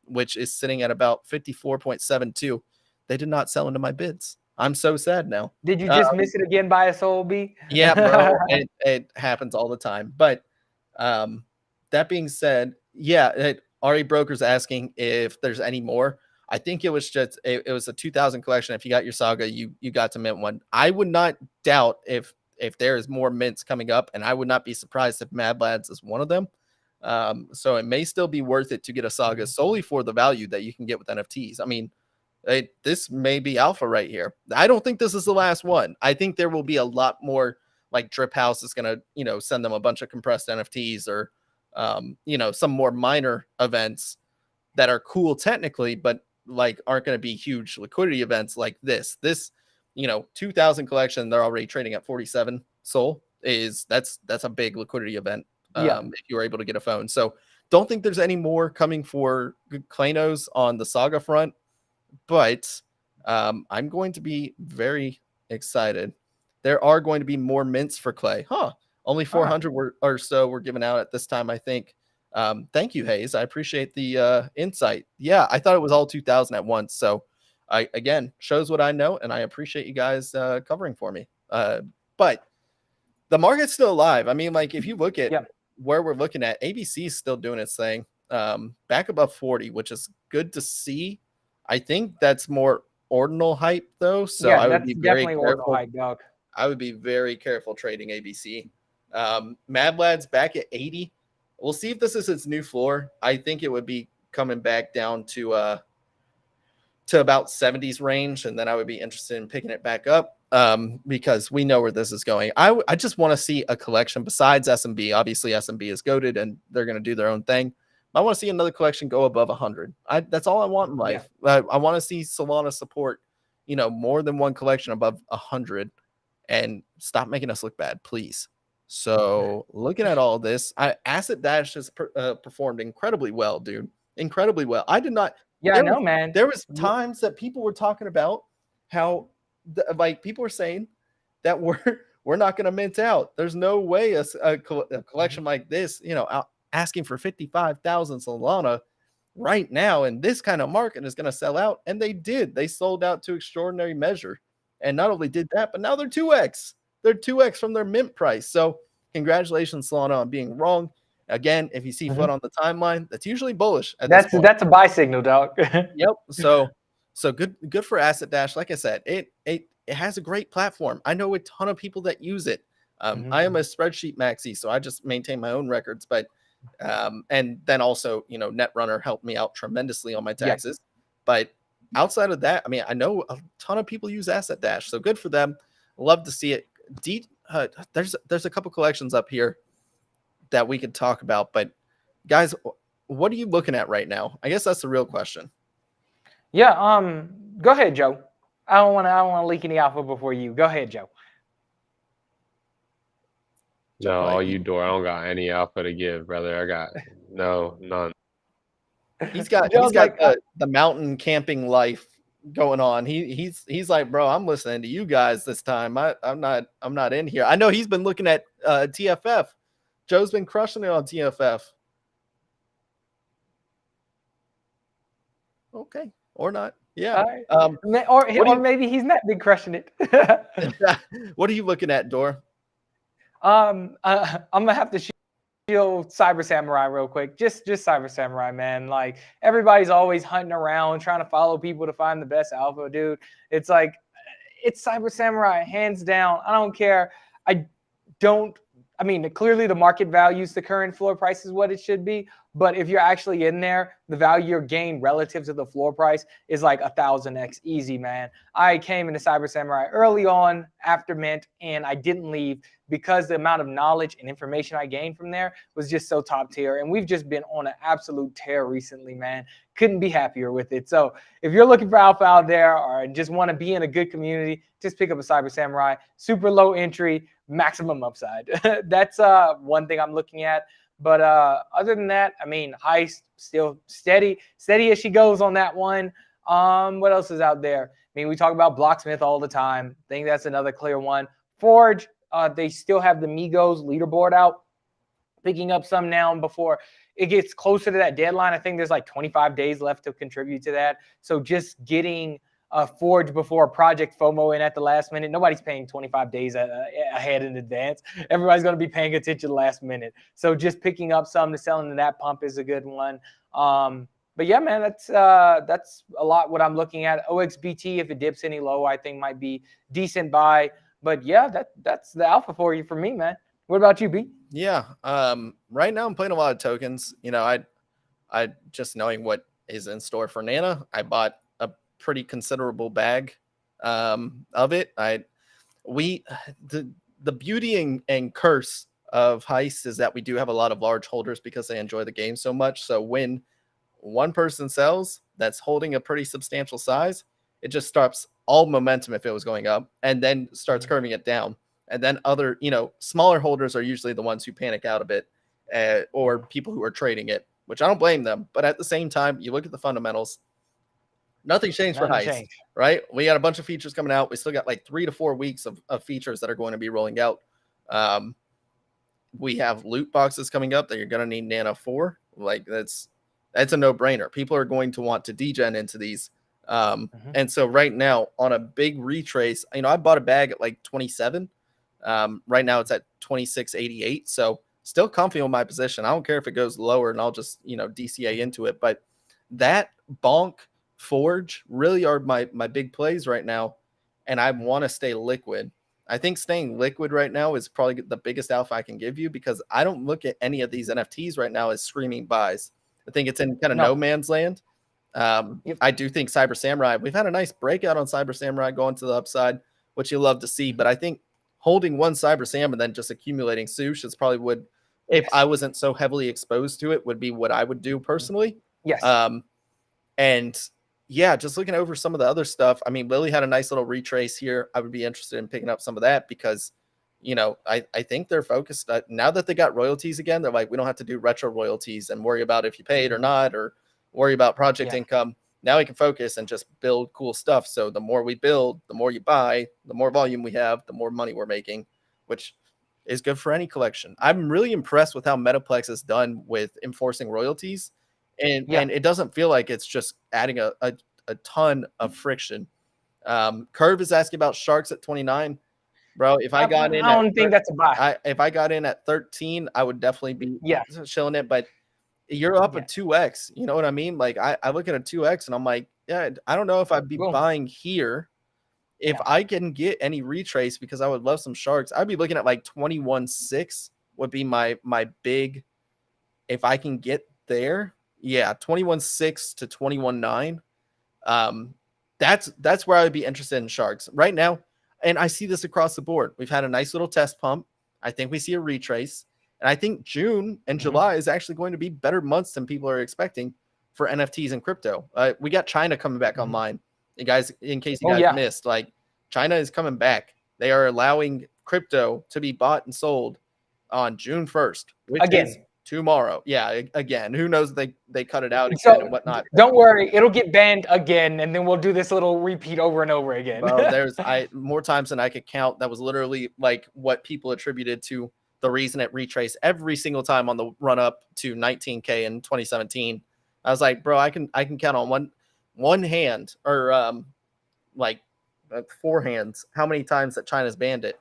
which is sitting at about 54.72. They did not sell into my bids. I'm so sad now. Did you just miss it again by a soul, B? Yeah, bro. It happens all the time. But that being said, yeah, RE Broker's asking if there's any more. I think it was just it was a 2,000 collection. If you got your Saga, you got to mint one. I would not doubt if there is more mints coming up, and I would not be surprised if Mad Lads is one of them. So it may still be worth it to get a Saga solely for the value that you can get with NFTs. I mean, this may be alpha right here. I don't think this is the last one. I think there will be a lot more, like Drip House is going to, send them a bunch of compressed NFTs or, some more minor events that are cool technically, but like aren't going to be huge liquidity events like this. This, 2,000 collection, they're already trading at 47 SOL that's a big liquidity event. If you were able to get a phone. So don't think there's any more coming for Claynos on the Saga front. But I'm going to be very excited. There are going to be more mints for clay. Only 400 or so were given out at this time, I think. Thank you, Hayes. I appreciate the insight. Yeah, I thought it was all 2,000 at once. So, again, shows what I know, and I appreciate you guys covering for me. But the market's still alive. I mean, like, if you look at where we're looking at, ABC is still doing its thing. Back above 40, which is good to see. I think that's more ordinal hype, though. So I would be very careful. Hype, Doug. I would be very careful trading ABC. Mad Lads back at 80. We'll see if this is its new floor. I think it would be coming back down to about 70s range, and then I would be interested in picking it back up because we know where this is going. I just want to see a collection besides SMB. Obviously, SMB is goated, and they're going to do their own thing. I want to see another collection go above 100. That's all I want in life. I want to see Solana support, more than one collection above 100, and stop making us look bad, please. So looking at all this, Asset Dash has performed incredibly well, dude. Incredibly well. I did not. Yeah, I know, man. There was times that people were talking about how, people were saying that we're not going to mint out. There's no way a collection like this, asking for 55,000 Solana right now in this kind of market is going to sell out. And they did. They sold out to extraordinary measure. And not only did that, but now they're 2x. They're 2x from their mint price. So congratulations, Solana, on being wrong. Again, if you see FUD on the timeline, that's usually bullish. That's a buy signal, dog. Yep. So good for Asset Dash. Like I said, it has a great platform. I know a ton of people that use it. I am a spreadsheet maxi, so I just maintain my own records. But and then also, Netrunner helped me out tremendously on my taxes. But outside of that, I mean, I know a ton of people use Asset Dash, so good for them. Love to see it. There's a couple collections up here that we could talk about, but guys, what are you looking at right now? I guess that's the real question. Yeah. Go ahead, Joe. I don't want to leak any alpha before you. Go ahead, Joe. No, all you Door. I don't got any alpha to give, brother. I got none. He's got the mountain camping life going on. He's like, bro, I'm listening to you guys this time. I'm not in here. I know he's been looking at TFF. Joe's been crushing it on TFF. Okay, or not. Yeah. Right. Or maybe he's not been crushing it. What are you looking at, Dor? I'm gonna have to shield Cyber Samurai real quick. Just Cyber Samurai, man. Like, everybody's always hunting around trying to follow people to find the best alpha, dude. It's like, it's Cyber Samurai, hands down. I don't care. I mean, clearly the market values the current floor price is what it should be. But if you're actually in there, the value you're gained relative to the floor price is like 1,000x easy, man. I came into Cyber Samurai early on after mint, and I didn't leave because the amount of knowledge and information I gained from there was just so top tier. And we've just been on an absolute tear recently, man. Couldn't be happier with it. So if you're looking for alpha out there or just want to be in a good community, just pick up a Cyber Samurai. Super low entry, maximum upside. That's one thing I'm looking at. But other than that, I mean, Heist still steady as she goes on that one. What else is out there? I mean, we talk about Blocksmith all the time. I think that's another clear one. Forge, they still have the Migos leaderboard out. Picking up some now before it gets closer to that deadline. I think there's like 25 days left to contribute to that. So just getting Forge before Project FOMO in at the last minute. Nobody's paying 25 days ahead in advance. Everybody's going to be paying attention last minute. So just picking up some to sell into that pump is a good one. But yeah, man, that's a lot what I'm looking at. OXBT, if it dips any low, I think might be decent buy. But yeah, that's the alpha for you, for me, man. What about you, B? Yeah. Right now I'm playing a lot of tokens. I just knowing what is in store for Nana, I bought a pretty considerable bag of it. The beauty and curse of Heist is that we do have a lot of large holders because they enjoy the game so much. So when one person sells that's holding a pretty substantial size, it just stops all momentum if it was going up and then starts curving it down. And then other, smaller holders are usually the ones who panic out a bit, or people who are trading it, which I don't blame them. But at the same time, you look at the fundamentals, nothing changed for Heist, right? We got a bunch of features coming out. We still got like 3 to 4 weeks of features that are going to be rolling out. We have loot boxes coming up that you're going to need Nana for. Like that's a no-brainer. People are going to want to degen into these. And so right now on a big retrace, I bought a bag at like 27. Right now it's at 26.88. So still comfy on my position. I don't care if it goes lower and I'll just, DCA into it. But that Bonk, Forge really are my big plays right now. And I want to stay liquid. I think staying liquid right now is probably the biggest alpha I can give you because I don't look at any of these NFTs right now as screaming buys. I think it's in kind of no man's land. I do think Cyber Samurai, we've had a nice breakout on Cyber Samurai going to the upside, which you love to see. But I think holding one Cyber Sam and then just accumulating Sush is probably if I wasn't so heavily exposed to it, would be what I would do personally. Yes. And yeah, just looking over some of the other stuff. I mean, Lily had a nice little retrace here. I would be interested in picking up some of that because, I think they're focused now that they got royalties again. They're like, we don't have to do retro royalties and worry about if you paid or not, or worry about project income. Now we can focus and just build cool stuff. So the more we build, the more you buy, the more volume we have, the more money we're making, which is good for any collection. I'm really impressed with how Metaplex has done with enforcing royalties. and it doesn't feel like it's just adding a ton of friction. Curve is asking about sharks at 29. Bro, if I got in, I don't think that's a buy. If I got in at 13, I would definitely be chilling it. But you're up at 2x. You know what I mean? Like I look at a 2x and I'm like, yeah, I don't know if I'd be buying here. If I can get any retrace, because I would love some sharks, I'd be looking at like 21.6 would be my big. If I can get there, 21.6 to 21.9. That's where I would be interested in sharks right now. And I see this across the board. We've had a nice little test pump. I think we see a retrace. And I think June and July is actually going to be better months than people are expecting for NFTs and crypto. We got China coming back online. You guys, in case you guys missed, like China is coming back. They are allowing crypto to be bought and sold on June 1st, which is tomorrow. Yeah, again, who knows? They cut it out again and whatnot. Don't worry, it'll get banned again, and then we'll do this little repeat over and over again. Well, there's more times than I could count. That was literally like what people attributed to the reason it retraced every single time on the run up to 19K in 2017. I was like, bro, I can count on one hand or like 4 hands how many times that China's banned it.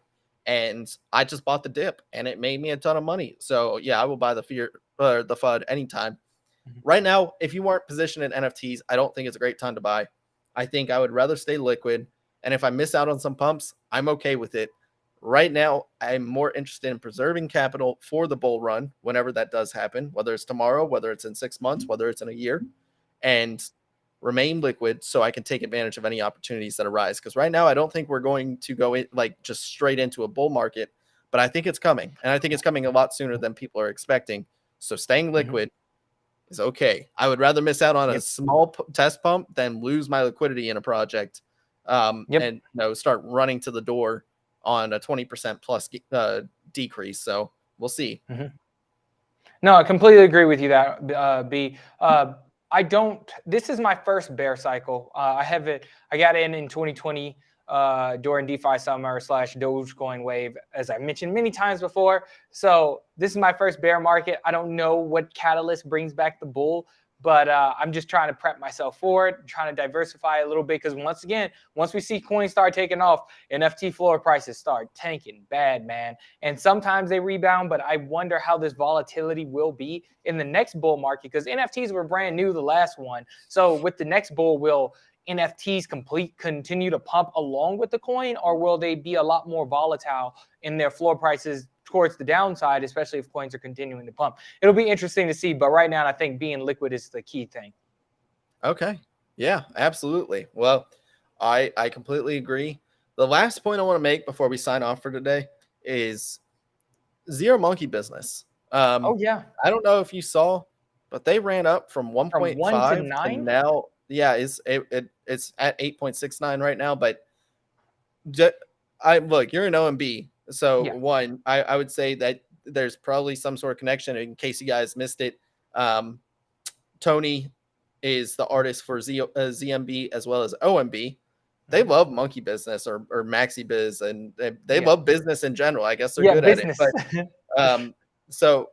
And I just bought the dip, and it made me a ton of money. So yeah, I will buy the FUD anytime. Right now, if you weren't positioned in NFTs, I don't think it's a great time to buy. I think I would rather stay liquid. And if I miss out on some pumps, I'm okay with it. Right now, I'm more interested in preserving capital for the bull run, whenever that does happen, whether it's tomorrow, whether it's in 6 months, whether it's in a year, and remain liquid so I can take advantage of any opportunities that arise. Because right now, I don't think we're going to go in, like just straight into a bull market, but I think it's coming, and I think it's coming a lot sooner than people are expecting. So staying liquid is okay. I would rather miss out on a small test pump than lose my liquidity in a project, and start running to the door on a 20% plus decrease. So we'll see. No, I completely agree with you that B. This is my first bear cycle. I got in 2020 during DeFi summer / Dogecoin wave, as I mentioned many times before. So this is my first bear market. I don't know what catalyst brings back the bull, but I'm just trying to prep myself for it, trying to diversify a little bit. Because once we see coins start taking off, NFT floor prices start tanking bad, man. And sometimes they rebound, but I wonder how this volatility will be in the next bull market, because NFTs were brand new the last one. So with the next bull, will NFTs continue to pump along with the coin, or will they be a lot more volatile in their floor prices towards the downside, especially if coins are continuing to pump? It'll be interesting to see, but right now I think being liquid is the key thing. Okay. Yeah, absolutely. Well, I completely agree. The last point I want to make before we sign off for today is Zero Monkey Business. I don't know if you saw, but they ran up from 1.5 to 9 now. Yeah, it's at 8.69 right now. But look, you're an OMB. So one, I would say that there's probably some sort of connection. In case you guys missed it, Tony is the artist for ZMB as well as OMB. They love monkey business or maxi biz, and they love business in general. I guess they're good business at it. But so,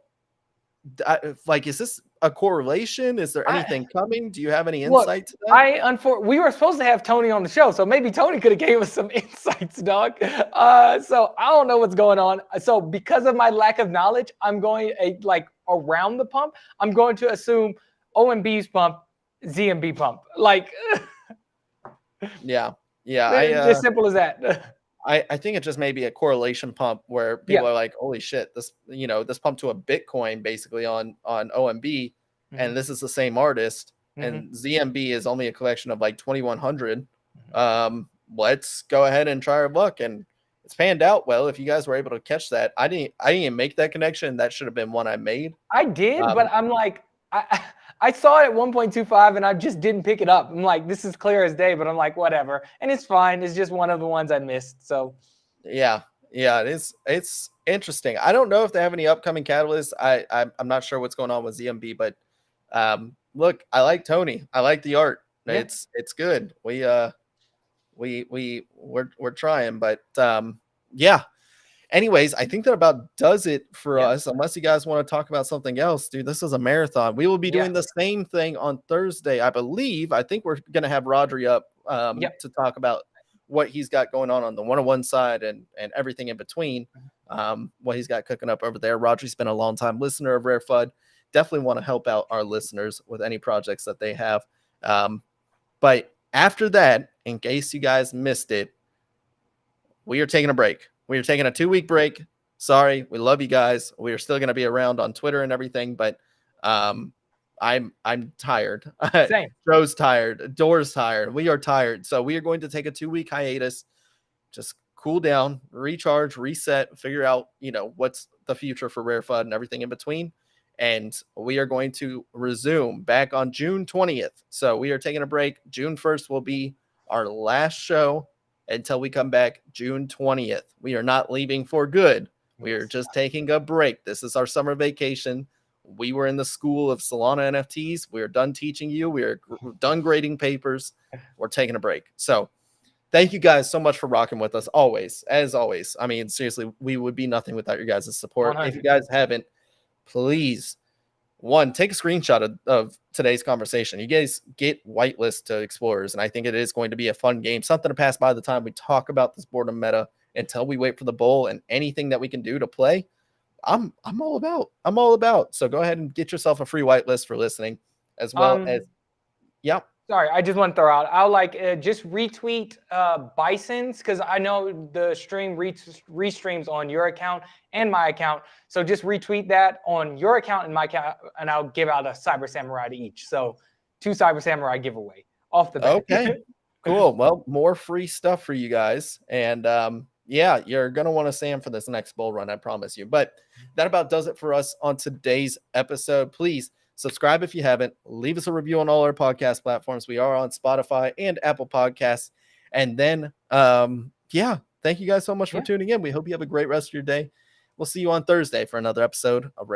is this a correlation? Is there anything coming? Do you have any insight to that? We were supposed to have Tony on the show, so maybe Tony could have gave us some insights, dog. So I don't know what's going on. So because of my lack of knowledge, I'm going around the pump. I'm going to assume OMB's pump, ZMB pump. As simple as that. I think it just may be a correlation pump where people are like, holy shit, this pump to a Bitcoin basically on OMB, and this is the same artist, and ZMB is only a collection of like 2,100. Let's go ahead and try our luck, and it's panned out well. If you guys were able to catch that, I didn't even make that connection. That should have been one I made. I did, but I'm like, I saw it at 1.25 and I just didn't pick it up. I'm like, this is clear as day, but I'm like, whatever. And it's fine. It's just one of the ones I missed. So yeah, it is. It's interesting. I don't know if they have any upcoming catalysts. I'm not sure what's going on with ZMB, but look, I like Tony. I like the art. Yeah. It's good. We're trying, but yeah. anyways, I think that about does it for us. Unless you guys want to talk about something else, dude, this is a marathon. We will be doing the same thing on Thursday, I believe. I think we're going to have Rodri up to talk about what he's got going on the 101 side and everything in between, what he's got cooking up over there. Rodri's been a long time listener of RareFUD. Definitely want to help out our listeners with any projects that they have. But after that, in case you guys missed it, we are taking a break. We are taking a 2-week break. Sorry, we love you guys. We are still going to be around on Twitter and everything, but I'm tired. Same. Joe's tired. Door's tired. We are tired. So we are going to take a 2-week hiatus. Just cool down, recharge, reset, figure out, what's the future for RareFUD and everything in between. And we are going to resume back on June 20th. So we are taking a break. June 1st will be our last show until we come back June 20th. We are not leaving for good. We are just taking a break. This is our summer vacation. We were in the school of Solana NFTs. We are done teaching you. We are done grading papers. We're taking a break. So thank you guys so much for rocking with us always, as always. I mean, seriously, we would be nothing without your guys' support. 100. If you guys haven't, please, take a screenshot of today's conversation. You guys get whitelist to explorers, and I think it is going to be a fun game, something to pass by the time we talk about this boredom meta until we wait for the bull, and anything that we can do to play, I'm all about. I'm all about. So go ahead and get yourself a free whitelist for listening, as well as Sorry, I just want to throw out. I'll just retweet Bison's, because I know the stream restreams on your account and my account. So just retweet that on your account and my account, and I'll give out a Cyber Samurai to each. So 2 Cyber Samurai giveaway off the bat. Okay, cool. Well, more free stuff for you guys, and you're gonna want to Sam for this next bull run, I promise you. But that about does it for us on today's episode. Please subscribe if you haven't. Leave us a review on all our podcast platforms. We are on Spotify and Apple Podcasts. And then, thank you guys so much for tuning in. We hope you have a great rest of your day. We'll see you on Thursday for another episode of